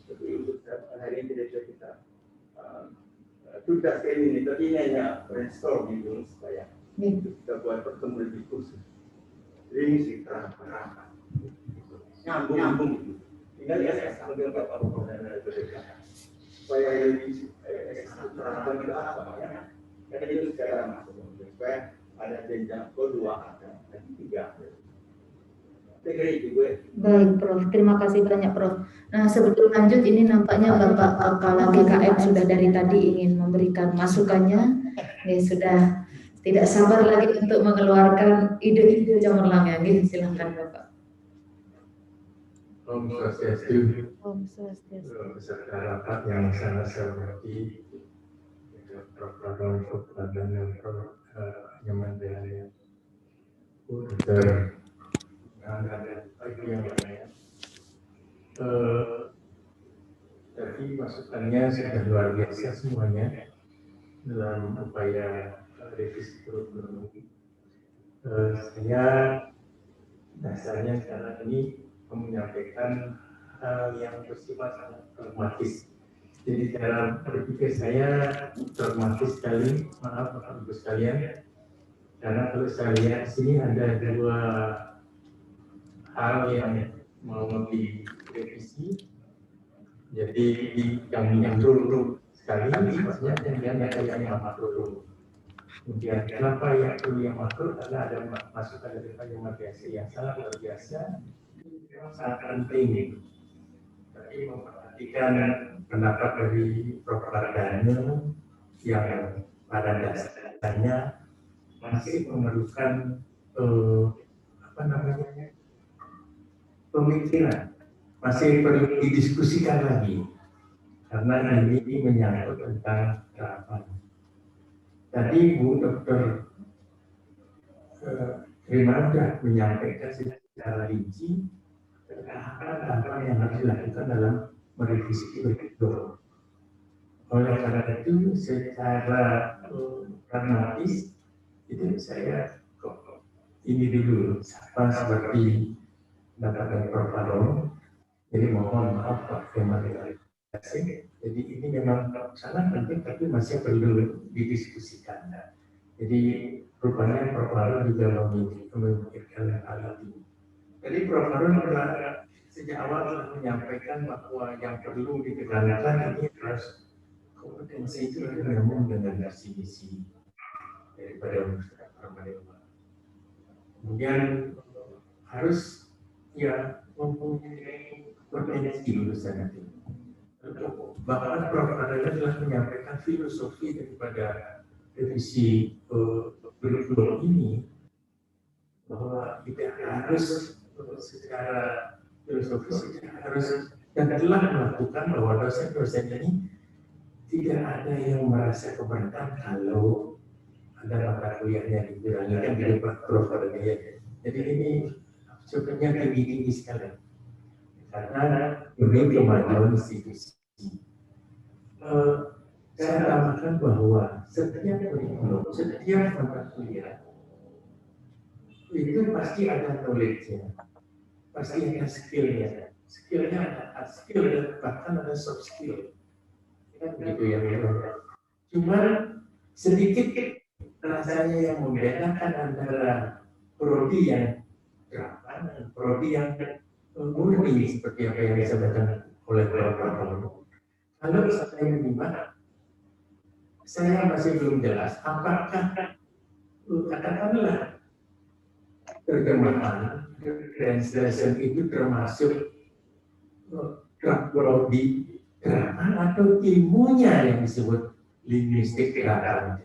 Tapi untuk hari ini tidak bisa kita tuntaskan ini. Tapi ini hanya brainstorming dulu supaya kita buat pertemuan lebih khusus. Ini sih terang-terang. Nyambung itu. Tinggal ya saya sambil Bapak Perdana berdekatan. Supaya ini terang-terang itu apa ya? Karena itu sekarang masuk. Supaya ada jenjang kedua dan ketiga. Baik Prof, terima kasih banyak Prof. Nah sebelum lanjut ini nampaknya Bapak Kepala GKM sudah dari tadi ingin memberikan masukannya. Ya sudah tidak sabar lagi untuk mengeluarkan ide-ide cemerlang ya. Silakan Bapak. Om Swastiastu. Om Swastiastu. Beserta rapat yang sangat saya hormati, Prof. Pradon, dan Prof. Nyaman Dehaya, dan lagi yang lain. Tadi masukannya sudah luar biasa semuanya dalam upaya revisi kurikulum. Saya dasarnya sekarang ini menyampaikan hal yang bersifat sangat pragmatis. Jadi cara berpikir saya pragmatis sekali, maaf Bapak Ibu sekalian. Karena kalau saya lihat sini ada dua hal yang mau direvisi. Jadi yang dulu sekali sifatnya yang makro. Kemudian kenapa yang makro? Karena ada masukan dari Pak Yomatiasi yang sangat luar biasa, sangat penting. Tapi memperhatikan pendapat dari Prof. Ardhanu yang pada dasarnya masih memerlukan pemikiran, masih perlu didiskusikan lagi karena ini menyangkut tentang harapan. Tadi Bu Dr. Rima sudah menyampaikan secara rinci tahapan-tahapan yang harus dilakukan dalam merevisi kurikulum. Oleh karena itu, secara pragmatis itu saya ini dulu sama seperti dapat dari Prof. Aron. Jadi mohon maaf Pak Kemalidasi. Jadi ini memang sangat penting tapi masih perlu didiskusikan. Jadi rupanya Prof. Aron juga memikirkan hal ini. Jadi Prof. Aron sejak awal telah menyampaikan bahwa yang perlu ditekankan ini harus kompetensi itu bergabung dengan visi misi daripada Universitas Paramadina. Kemudian harus mempunyai kompetensi lulusan itu. Bahkan Prof. Ardhanu telah menyampaikan filosofi daripada revisi kurikulum ini bahwa kita harus secara filosofis harus dan telah melakukan bahwa dosen-dosen ini tidak ada yang merasa keberatan kalau ada mata kuliahnya dikurangi kan dari Prof. Ardhanu. Jadi ini sebenarnya tinggi sekali karena demi kemajuan institusi. Saya tambahkan bahwa setiap kurikulum, setiap mata kuliah itu pasti ada knowledge-nya, pasti ada skill-nya. Skill-nya ada hard skill dan bahkan ada soft skill. Kan begitu ya. Cuma sedikit rasanya yang membedakan antara prodi yang terapan dan prodi yang murni seperti apa yang disebutkan oleh Prof. Kalau saya menyimak, saya masih belum jelas apakah katakanlah terjemahan translation itu termasuk prodi terapan atau ilmunya yang disebut linguistik terapan.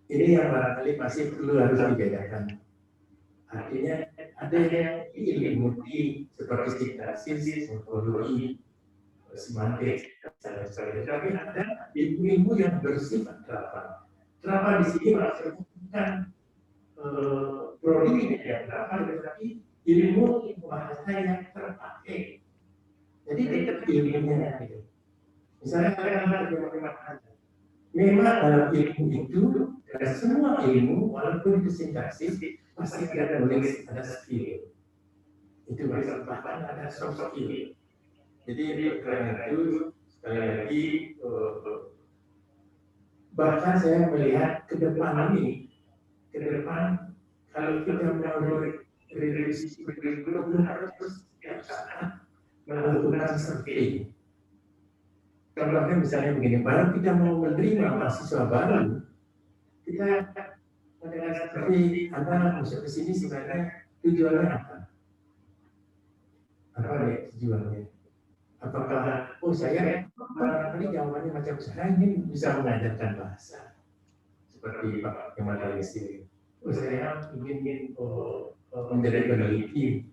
Ini yang barangkali masih perlu harus dibedakan. Artinya ada yang ilmu seperti sintaksis, morfologi, semantik, dan sebagainya. Tapi ada ilmu-ilmu yang bersifat terapan. Terapan di sini maksudnya bukan prodi yang terapan, tetapi ilmu bahasa yang terpakai. Jadi tetap ilmunya. Misalnya memang dalam ilmu itu dan semua ilmu walaupun itu sintaksis pasti ada knowledge, ada skill. Itu bahkan ada soft skill. Jadi karena itu sekali lagi bahkan saya melihat ke depan ini, ke depan kalau kita mau revisi kurikulum harus setiap saat melakukan survei. Contohnya misalnya begini, baru kita mau menerima mahasiswa baru, kita mendengar seperti Anda masuk ke sini sebenarnya tujuannya apa? Apa ya tujuannya? Apakah, saya barangkali jawabannya macam saya ingin bisa mengajarkan bahasa seperti Pak Kemalidasi. Saya ingin menjadi peneliti.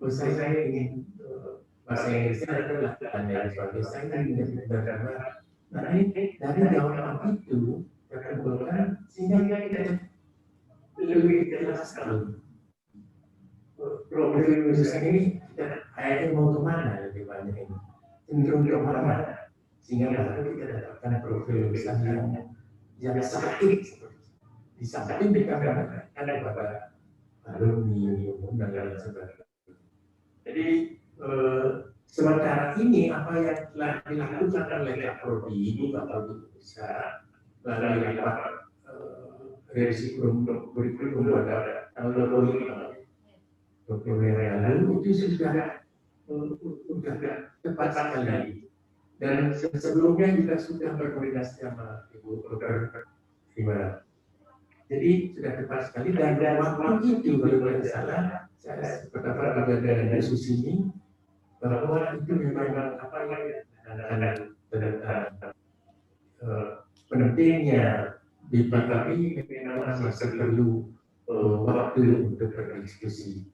Saya ingin bahasa Inggrisnya adalah dan sebagainya. Saya ingin bergambar. Nah ini dari jawaban itu terkumpulkan sehingga kita lebih jelas sekali. Problem lulusan ini kayaknya mau kemana lebih banyak ini, cenderung kemana, sehingga baru kita dapatkan profil lulusan yang sakit seperti di samping kita mendapatkan kepada alumni umum dan lain sebagainya. Jadi sementara ini apa yang telah dilakukan oleh Prodi bisa melalui rapat revisi kurikulum pada tahun 20 yang lalu itu sudah tepat sekali. Dan sebelumnya juga sudah berkoordinasi sama Ibu Dr. Rima. Jadi sudah tepat sekali dan waktu itu kalau tidak salah saya pertama juga ada diskusi ini bahwa itu memang apa yang tentang pentingnya di kami memang masih perlu waktu untuk berdiskusi.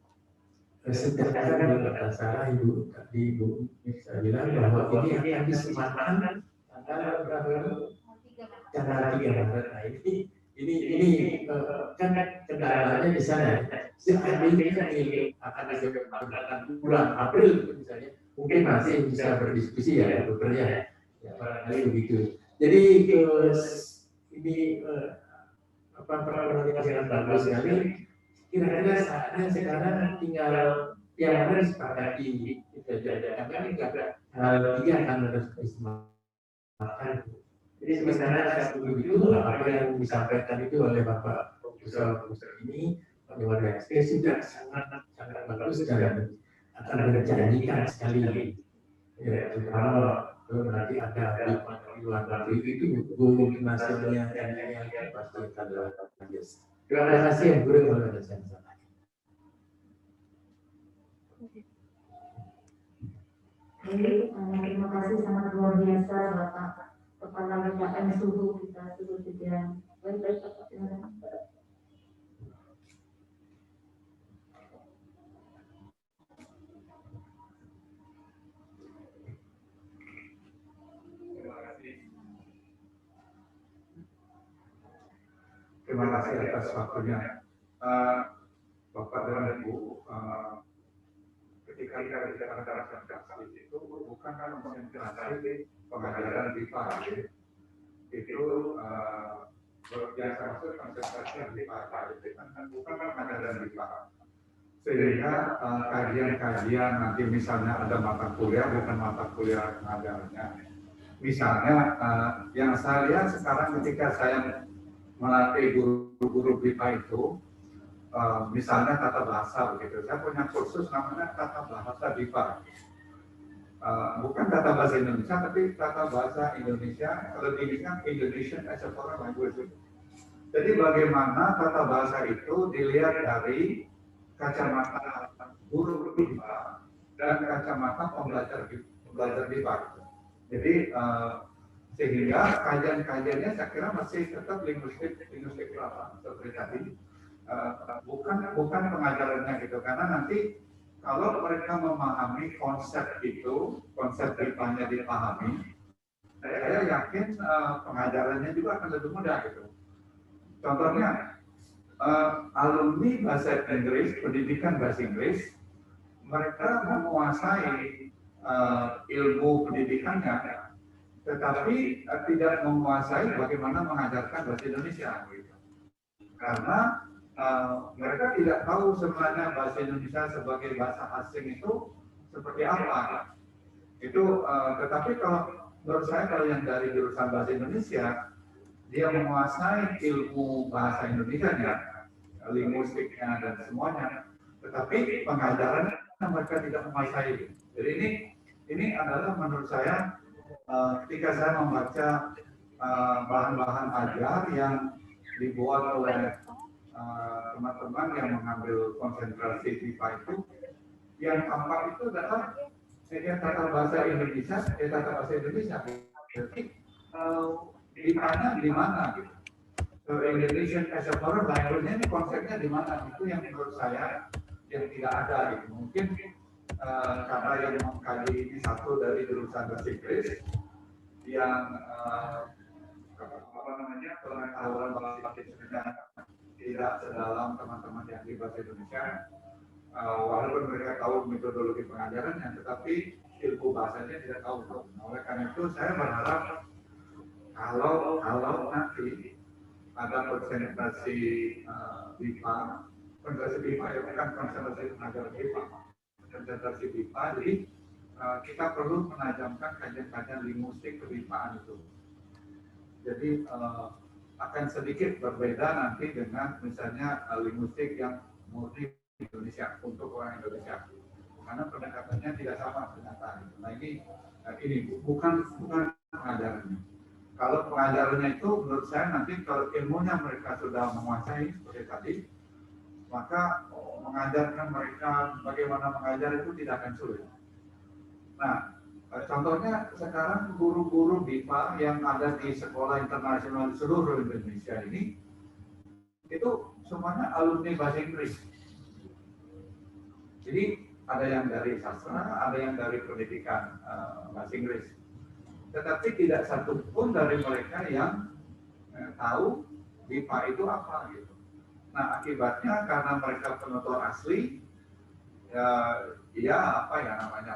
Sedangkan kalau tidak salah Ibu tadi Ibu bisa bilang bahwa ini akan disematkan tanggal 3 Maret. Nah ini kan kendalanya di sana. Seandainya ini akan dilakukan bulan April misalnya, mungkin masih bisa berdiskusi ya dokternya, ya barangkali begitu. Jadi ini perhatian bagus sekali. Kira-kira saatnya sekarang tinggal yang harus disepakati kita jaga. Kami juga hal 3 akan harus disepakati. Jadi sebenarnya sebelum itu apa yang disampaikan itu oleh Bapak Profesor ini pada sudah sangat bagus dan akan menjanjikan sekali. Ya, terutama nanti ada di luar negeri itu go nasionalnya yang pasti akan dilakukan. Terima kasih yang guru kalau ada saya sampaikan. Terima kasih sangat luar biasa Bapak Kepala BKM Suhu kita suhu bidang. Baik Bapak, silakan. Terima kasih atas waktunya. Bapak dan Ibu, ketika kita bicara tentang itu bukan kan konsentrasi pengajaran BIPA, itu yang saya maksud konsentrasi BIPA, bukan pengajaran BIPA. Sehingga kajian-kajian nanti misalnya ada mata kuliah, bukan mata kuliah pengajarannya. Misalnya yang saya lihat sekarang ketika saya melatih guru-guru BIPA itu, misalnya tata bahasa begitu. Saya punya kursus namanya tata bahasa BIPA. Bukan tata bahasa Indonesia, tapi tata bahasa Indonesia, kalau diingat Indonesian as a foreign language. Jadi bagaimana tata bahasa itu dilihat dari kacamata guru BIPA dan kacamata pembelajar BIPA. Jadi sehingga kajian-kajiannya saya kira masih tetap linguistik seperti tadi, bukan pengajarannya gitu, karena nanti kalau mereka memahami konsep itu, konsep BIPA-nya dipahami, saya yakin pengajarannya juga akan lebih mudah gitu. Contohnya alumni bahasa Inggris, pendidikan bahasa Inggris, mereka menguasai ilmu pendidikannya, tetapi tidak menguasai bagaimana mengajarkan bahasa Indonesia gitu. Karena mereka tidak tahu sebenarnya bahasa Indonesia sebagai bahasa asing itu seperti apa. Itu tetapi kalau menurut saya kalau yang dari jurusan bahasa Indonesia, dia menguasai ilmu bahasa Indonesianya, linguistiknya dan semuanya, tetapi pengajarannya mereka tidak menguasai. Jadi ini adalah menurut saya ketika saya membaca bahan-bahan ajar yang dibuat oleh teman-teman yang mengambil konsentrasi BIPA itu, yang tampak itu adalah tata bahasa Indonesia, tata bahasa Indonesia. Jadi BIPA-nya di mana gitu? Indonesian as a foreign language-nya ini konsepnya di mana? Itu yang menurut saya yang tidak ada gitu. Mungkin karena yang mengkaji ini satu dari jurusan bahasa Inggris yang pengetahuan bahasa Indonesia tidak sedalam teman-teman yang di bahasa Indonesia, walaupun mereka tahu metodologi pengajarannya, tetapi ilmu bahasanya tidak tahu. Oleh karena itu saya berharap kalau nanti ada konsentrasi BIPA, konsentrasi BIPA ya bukan konsentrasi pengajaran BIPA, konsentrasi BIPA, jadi kita perlu menajamkan kajian-kajian linguistik kebipaan itu. Jadi akan sedikit berbeda nanti dengan misalnya linguistik yang murni Indonesia untuk orang Indonesia. karena pendekatannya tidak sama ternyata. Nah ini bukan pengajarannya. Kalau pengajarannya itu menurut saya nanti kalau ilmunya mereka sudah menguasai seperti tadi, maka mengajarkan mereka bagaimana mengajar itu tidak akan sulit. Nah, contohnya sekarang guru-guru BIPA yang ada di sekolah internasional di seluruh Indonesia ini, itu semuanya alumni bahasa Inggris. Jadi ada yang dari sastra, ada yang dari pendidikan bahasa Inggris. Tetapi tidak satupun dari mereka yang tahu BIPA itu apa gitu. Nah, akibatnya karena mereka penutur asli,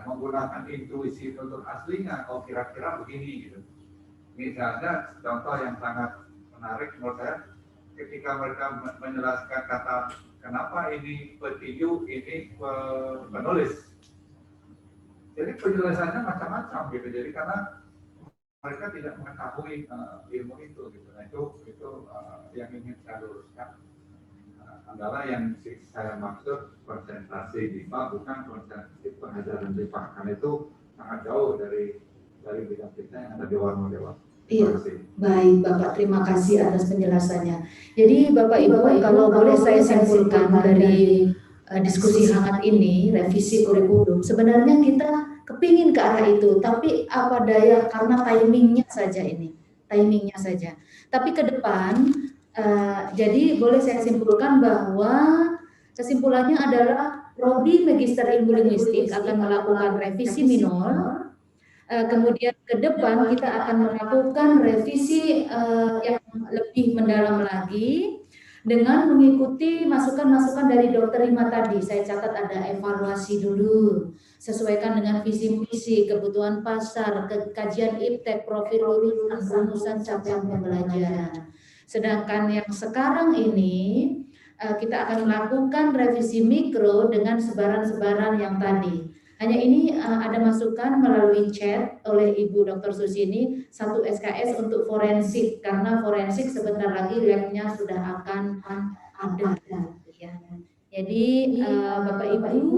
menggunakan intuisi penutur aslinya. Oh, kira-kira begini gitu. Misalnya contoh yang sangat menarik menurut saya, ketika mereka menjelaskan kata kenapa ini petinju, ini penulis. Jadi penjelasannya macam-macam gitu. Jadi karena mereka tidak mengetahui ilmu itu gitu. Nah itu yang ingin saya luruskan. Adalah yang saya maksud konsentrasi BIPA, bukan konsentrasi pengajaran BIPA, karena itu sangat jauh dari bidang kita yang ada di luar model. Iya, baik Bapak, terima kasih atas penjelasannya. Jadi Bapak Ibu, kalau boleh saya simpulkan dari diskusi hangat ini, revisi kurikulum, sebenarnya kita kepingin ke arah itu, tapi apa daya karena timingnya saja ini, timingnya saja. Tapi ke depan, jadi boleh saya simpulkan bahwa kesimpulannya adalah Prodi Magister Ilmu Linguistik akan melakukan revisi minor. Kemudian ke depan kita akan melakukan revisi yang lebih mendalam lagi dengan mengikuti masukan-masukan dari Dr. Rima tadi. Saya catat ada evaluasi dulu, sesuaikan dengan visi misi, kebutuhan pasar, kajian iptek, profil lulusan, rumusan capaian pembelajaran. Sedangkan yang sekarang ini kita akan melakukan revisi mikro dengan sebaran-sebaran yang tadi. Hanya ini ada masukan melalui chat oleh Ibu Dr. Susini, 1 SKS untuk forensik, karena forensik sebentar lagi labnya sudah akan ada. Ya. Jadi Bapak Ibu,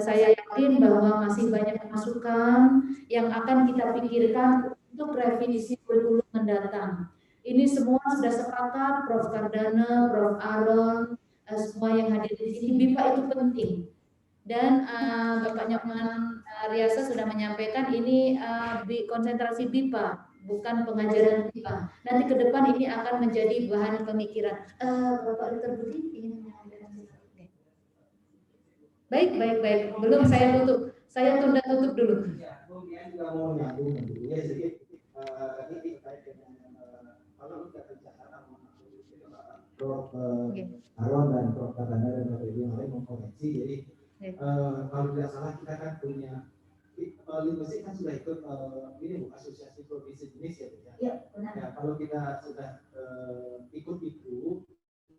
saya yakin bahwa masih banyak masukan yang akan kita pikirkan untuk revisi kurikulum mendatang. Ini semua sudah sepakat, Prof. Kardana, Prof. Aaron, semua yang hadir di sini, BIPA itu penting. Dan Bapak Nyokman Riasa sudah menyampaikan ini konsentrasi BIPA, bukan pengajaran BIPA. Nanti ke depan ini akan menjadi bahan pemikiran. Bapak Dr. Budi ingin menyampaikan sesuatu? Baik. Belum saya tutup. Saya tunda tutup dulu. Ya, kemudian juga mau nyambung ya sedikit. Ini terkait dengan kalau kita bicara Prof. Aaron dan Prof. Kardana dan Bapak Ibu yang lain mengkoreksi. Jadi kalau tidak salah kita kan punya linguistik kan sudah ikut ini Bu, asosiasi prodi sejenis ya Bu ya. Iya, benar. Ya, kalau kita sudah ikut itu,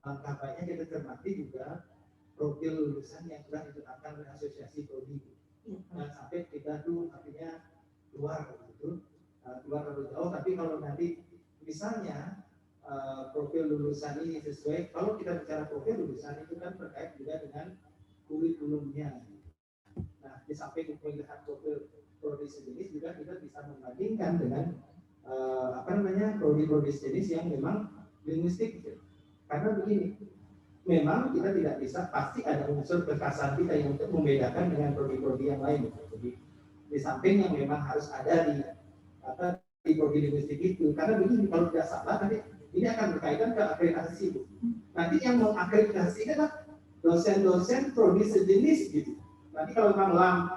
langkah baiknya kita cermati juga profil lulusan yang sudah ditetapkan oleh asosiasi prodi. Dan sampai kita tuh artinya keluar gitu, keluar terlalu jauh. Tapi kalau nanti misalnya profil lulusan ini sesuai, kalau kita bicara profil lulusan itu kan terkait juga dengan kurikulumnya. Nah, di samping melihat profil prodi sejenis juga kita bisa membandingkan dengan prodi-prodi sejenis yang memang linguistik. Karena begini, memang kita tidak bisa, pasti ada unsur kekhasan kita yang untuk membedakan dengan prodi-prodi yang lain. Jadi di samping yang memang harus ada di prodi linguistik itu, karena begini, kalau tidak salah nanti ini akan berkaitan ke akreditasi. Nanti yang mengakreditasi adalah dosen-dosen prodi sejenis gitu. Nanti kalau memang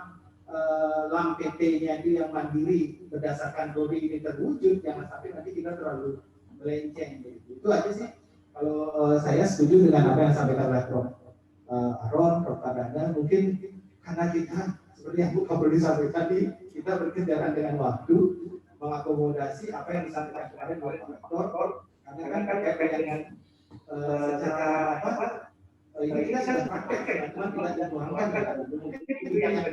LAM PT-nya itu yang mandiri berdasarkan prodi ini terwujud, jangan sampai nanti kita terlalu melenceng gitu. Itu aja sih. Kalau saya setuju dengan apa yang disampaikan oleh Prof. Aaron, Prof. Kardana, mungkin karena kita seperti yang Bu Kapolri sampaikan tadi, kita berkejaran dengan waktu, mengakomodasi apa yang disampaikan kemarin oleh Pak Rektor, karena kan terkait dengan secara ini kita sudah praktek, cuma tidak dituangkan. Mungkin itu yang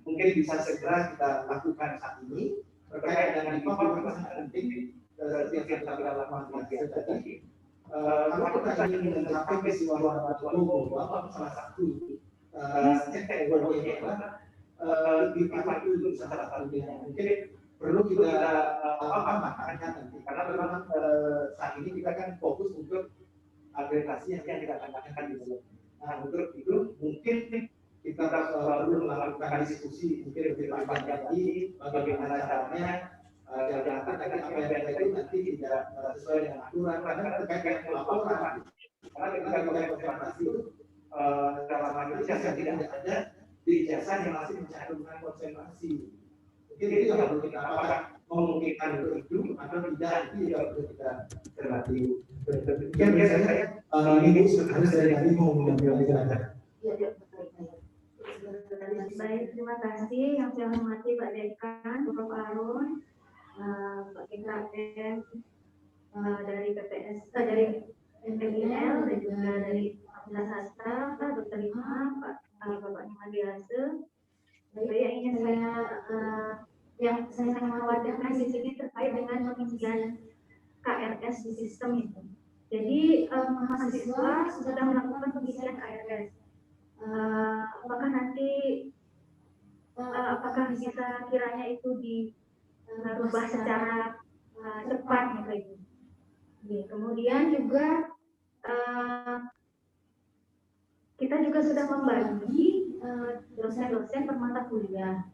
mungkin bisa segera kita lakukan saat ini terkait dengan IPA yang sangat penting seperti yang kita lakukan tadi. Kalau kita ingin mencapai visi bahwa salah satu lebih pagi itu salah satunya mungkin perlu kita matangkan nanti karena memang saat ini kita kan fokus untuk agregasi yang kita tambahkan di dalam. Nah untuk itu mungkin kita perlu melakukan diskusi mungkin lebih panjang lagi bagaimana caranya jangan sampai apa yang ada itu nanti tidak sesuai dengan aturan karena terkait dengan pelaporan. Karena ketika kita konfirmasi itu dalam hal ijazah tidak ada di ijazah yang masih mencantumkan konsentrasi. Mungkin itu yang perlu kita apakah memungkinkan itu atau tidak itu yang perlu kita cermati. Demikian biasanya ini harus dari tadi mau menyampaikan. Baik, terima kasih yang saya hormati Pak Dekan, Prof. Arun, Pak DKM dari PPS, dari MPIL dan juga dari Fakultas Sastra, Dr. Lima, Bapak Nimadiase. Yang ingin yang saya sangat khawatirkan di sini terkait dengan pengujian KRS di sistem itu. Jadi mahasiswa sudah melakukan pengisian KRS. Apakah nanti apakah bisa kiranya itu dirubah secara cepat gitu. Kemudian juga kita juga sudah membagi dosen-dosen per mata kuliah.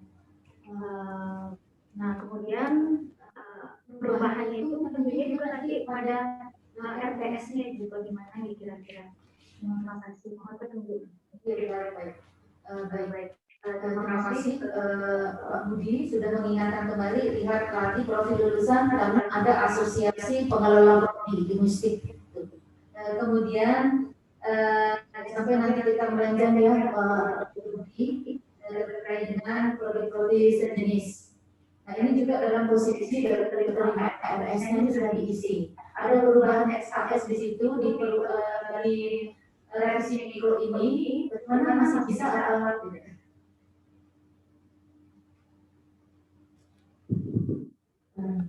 Nah kemudian perubahannya itu tentunya juga nanti pada RTS-nya itu bagaimana kira-kira. Terima kasih. Mohon petunjuk. Baik. Terima kasih Pak Budi sudah mengingatkan kembali, lihat lagi profil lulusan karena ada asosiasi pengelola linguistik. Kemudian sampai nanti kita melanjutkan ya Pak Budi terkait dengan prodi-prodi sejenis. Nah ini juga dalam posisi dari terima KRS-nya sudah diisi. Ada perubahan SKS di situ dari revisi mikro ini, bagaimana masih bisa atau tidak?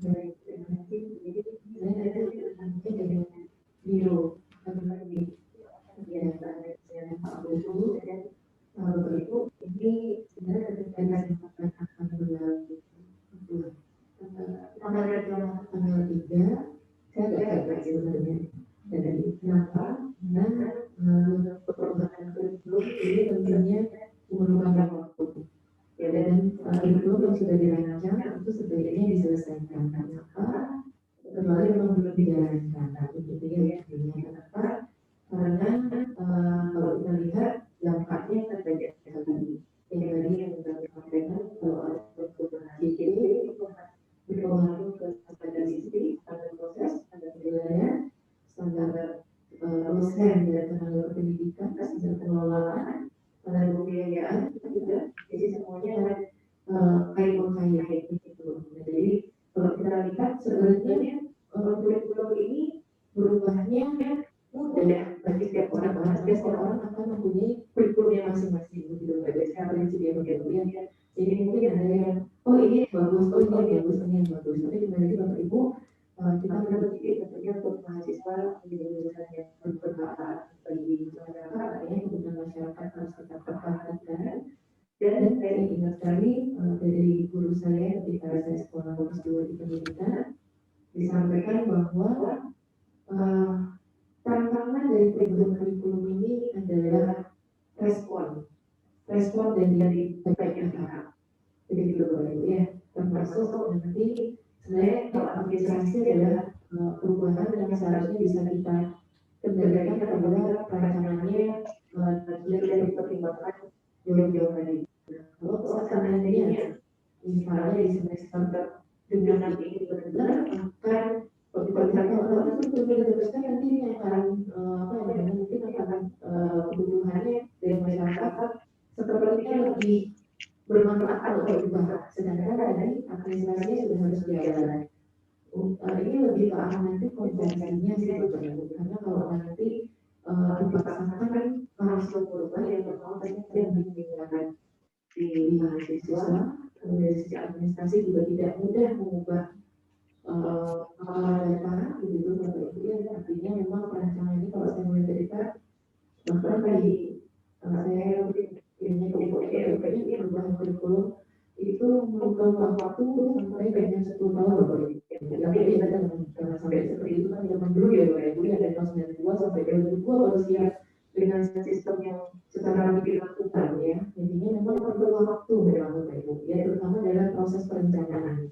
Baik, terima kasih. Jadi saya ada mungkin dengan biro kami ya Pak Budi dan Bapak Ibu ini sebenarnya terkait dengan akan berlaku tanggal 3 saya agak kaget sebenarnya. Dari kenapa? Karena perubahan kurikulum ini tentunya memerlukan waktu. Ya, dan kurikulum yang sudah dirancang itu sebaiknya diselesaikan. Kenapa? Kecuali memang belum dijalankan. Begitu ya. Kenapa? Karena kalau kita lihat dampaknya terkait sekali. Yang tadi yang kita sampaikan kalau ada perubahan JKT berpengaruh ke standar sisi, standar proses, standar penilaian, standar dosen dan tenaga pendidikan, standar pengelolaan, standar pembiayaan itu juga. Jadi semuanya kait-kait gitu. Jadi kalau kita lihat sebenarnya kurikulum ini berubahnya mudah bagi setiap orang. Setiap orang akan mempunyai kurikulumnya masing-masing begitu. Berdasarkan prinsip yang berbeda. Jadi mungkin ada yang ini bagus, ini bagus, ini yang bagus. Tapi kembali Bapak Ibu, kita meneliti tentunya untuk mahasiswa di lulusan yang bermanfaat bagi masyarakat, artinya kebutuhan masyarakat harus kita pertahankan. Dan saya ingat sekali dari guru saya ketika saya sekolah S2 di pendidikan disampaikan bahwa tantangan dari perubahan kurikulum ini adalah respon dari berbagai pihak. Begitu Bapak Ibu ya, termasuk nanti sebenarnya kalau administrasi adalah perubahan yang seharusnya bisa kita kendalikan apabila perancangannya tidak dipertimbangkan jauh-jauh hari. Kalau pelaksanaannya misalnya di semester dengan ini benar akan kalau itu benar-benar nanti yang akan mungkin akan kebutuhannya dari masyarakat sepertinya lebih bermanfaat kalau berubah. Sedangkan tadi administrasinya sudah harus jalan. Ini lebih ke arah nanti konsentrasinya sih karena kalau nanti dipaksakan langsung berubah yang pertama yang ditinggalkan di mahasiswa, dari sisi administrasi juga tidak mudah mengubah kepala data begitu Bapak Ibu ya. Artinya memang perancangan ini kalau saya mulai cerita bahkan tadi saya sampai dengan 10 tahun Bapak Ibu. Tapi kita jangan sampai seperti itu kan zaman dulu ya Bapak Ibu, ya dari tahun 92 sampai 2002 baru siap dengan sistem yang sekarang dilakukan ya. Intinya memang perlu waktu memang Bapak Ibu, ya terutama dalam proses perencanaan.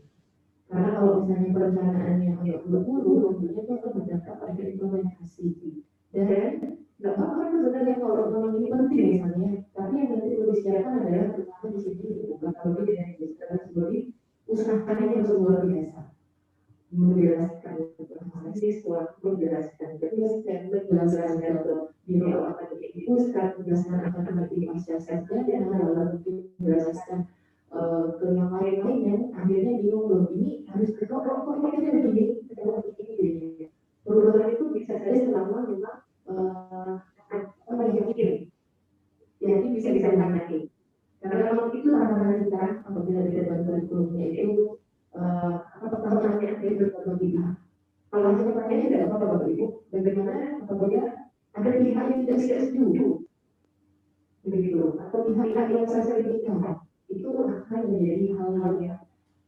Karena kalau misalnya perencanaannya agak buru-buru, tentunya itu akan berdampak pada implementasi. Dan nggak apa-apa kan sebenarnya kalau memang ini penting misalnya, tapi yang nanti perlu disiapkan adalah terutama di sini bukan kalau dengan register sebagai usahakannya yang luar biasa. Menjelaskan ke mahasiswa, menjelaskan ke dosen, menjelaskan ke biro akademik pusat, menjelaskan akademik pasca sarjana, lalu menjelaskan ke yang lain-lainnya, akhirnya bingung loh, ini harus kok ini begini, begini. Perubahan itu bisa saja selama memang yakin, bisa ditangani. Karena memang itu tantangan kita apabila di dalam kurikulumnya itu pertanyaannya ada berbagi pihak. Kalau hanya pertanyaannya tidak apa-apa Bapak Ibu, bagaimana apabila ada pihak yang tidak setuju, begitu, atau pihak yang merasa dirugikan, itu akan menjadi hal-hal yang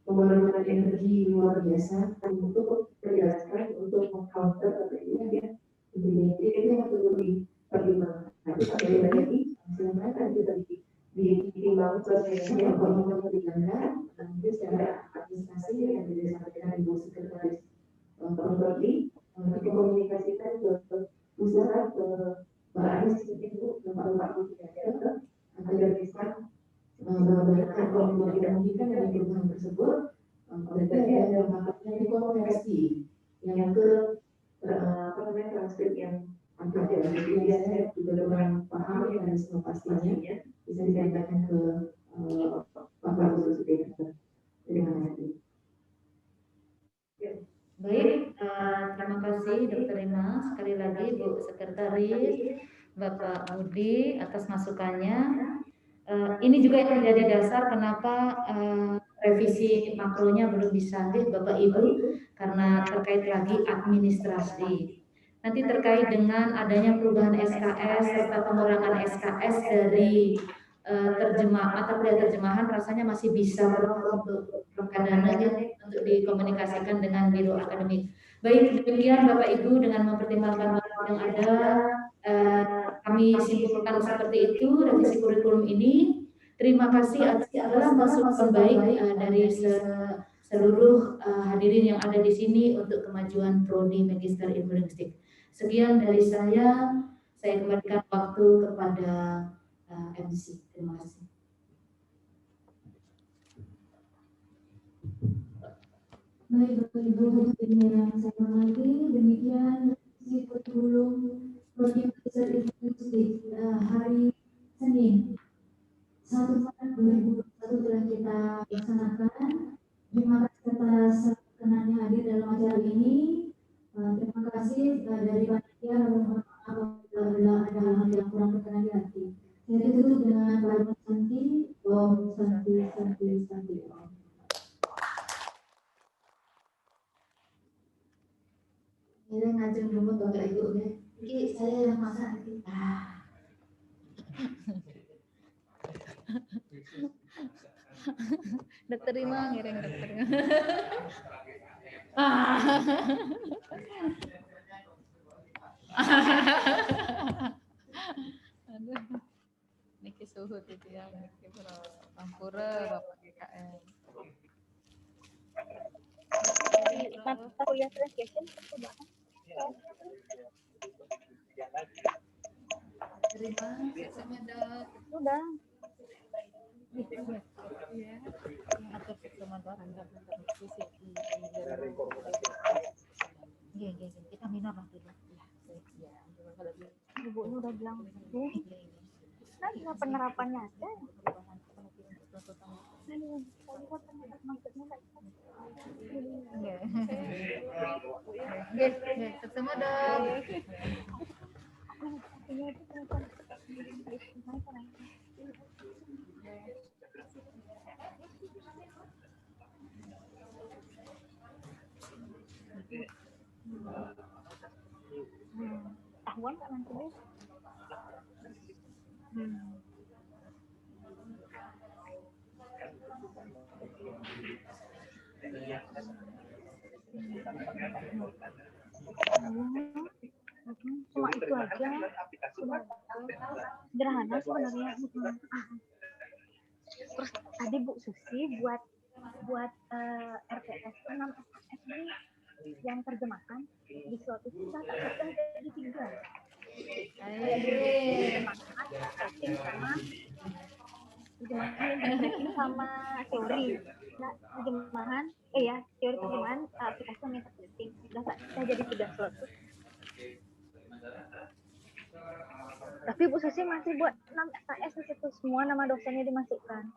memerlukan energi luar biasa untuk menjelaskan, untuk meng-counter Bapak Ibu ya. Jadi itu yang perlu dipertimbangkan. Sekali lagi, silakan kita ditimbang prosesnya, kalau mau dijalankan, nanti secara administrasi yang disampaikan Ibu Sekretaris Prodi, dikomunikasikan ke pusat, ke Pak Anies, Ibu, Pak Gubernur, agar bisa menggunakan kalau tidak memungkinkan dari perubahan tersebut, berarti ada yang dikonversi, yang ke transkrip yang ada. Jadi saya juga kurang paham ya dari semua pastinya, bisa ditanyakan ke Pak Gubernur Sudirman. Terima kasih. Baik, terima kasih Dr. Rima. Sekali lagi Bu Sekretaris, Bapak Budi atas masukannya. Ini juga yang menjadi dasar kenapa revisi makronya belum bisa Bapak Ibu, karena terkait lagi administrasi. Nanti terkait dengan adanya perubahan SKS serta pengurangan SKS dari mata kuliah terjemahan, rasanya masih bisa untuk dananya untuk dikomunikasikan dengan Biro Akademik. Baik, demikian Bapak Ibu, dengan mempertimbangkan waktu yang ada, kami simpulkan seperti itu revisi kurikulum ini. Terima kasih atas segala masukan baik dari seluruh hadirin yang ada di sini untuk kemajuan Prodi Magister Ilmu Linguistik. Sekian dari saya kembalikan waktu kepada MC. Terima kasih. Baik Bapak Ibu yang saya hormati, demikian revisi kurikulum Prodi Magister Ilmu Linguistik hari Senin 1 Maret 2021 telah kita laksanakan. Terima kasih atas perkenannya hadir dalam acara ini. Terima kasih dari panitia, mohon maaf apabila ada hal-hal yang kurang berkenan di hati. Saya tutup dengan kalimat Santi, Om Santi, Santi, Santi, Om. Ini ngajeng dulu Bapak Ibu ya. Ini saya yang masak. Dokter Rima ngiring Dokter Rima. Aduh. Niki suhu itu ya, niki Pampura Bapak GKM. Mata kuliah translation sudah. Terima sama Dok. Sudah. Iya. Atur sama Dok Anda diskusi Iya, kita minor lah dulu. Ya, kalau Ibunya udah bilang begitu. Nah, cuma penerapannya aja. Ketemu Dok. Tahuan kan nanti deh. Cuma itu aja. Sederhana sebenarnya. Terus tadi Bu Susi buat RPS 6 SKS ini yang terjemahkan di slot itu saya tak pecah jadi 3. Terjemahan sama teori. Nah, terjemahan teori terjemahan aplikasi yang interpreting sudah tak pecah jadi 3 slot. Tapi Bu Susi masih buat 6 SKS di situ, semua nama dosennya dimasukkan.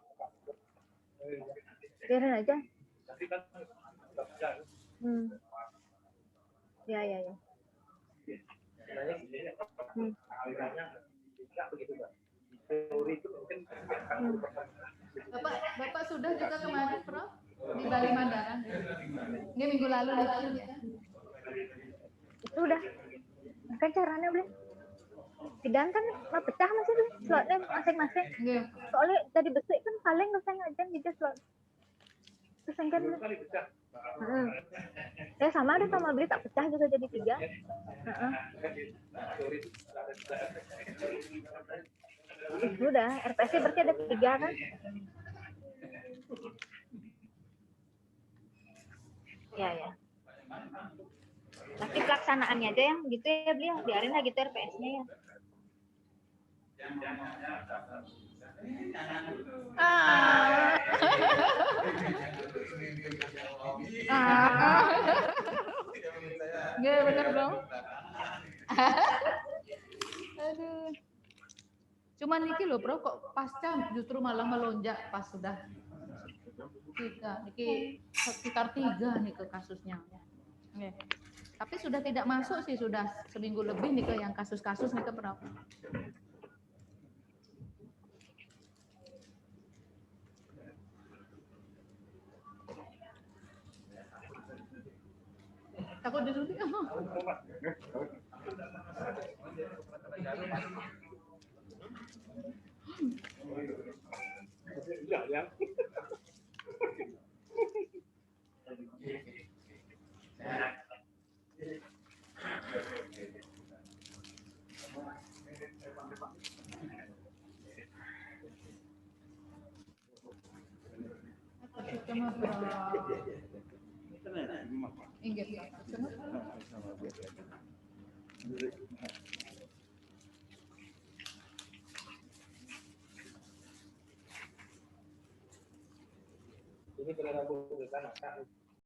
Biarin aja. Ya. Bapak sudah juga kemarin, Prof, di Bali Mandara. Ini minggu lalu ya. Itu udah. Kan caranya boleh. Sidang kan pecah masih tuh slotnya masing-masing. Soalnya tadi besok kan paling dosen ngajar gitu slot. Terus kan ya sama ada sama beli tak pecah juga jadi 3. Udah, RPS berarti ada 3 kan? Ya. Tapi pelaksanaannya aja yang gitu ya beli, biarin lah gitu RPS-nya ya. Nggak bener dong. Aduh. Cuman niki loh Bro, kok pasca justru malah melonjak pas sudah 3, niki sekitar 3 nih ke kasusnya. Nggih. Tapi sudah tidak masuk sih, sudah seminggu lebih nih ke yang kasus-kasus nih ke berapa. Takut disuntik. Ini benar-benar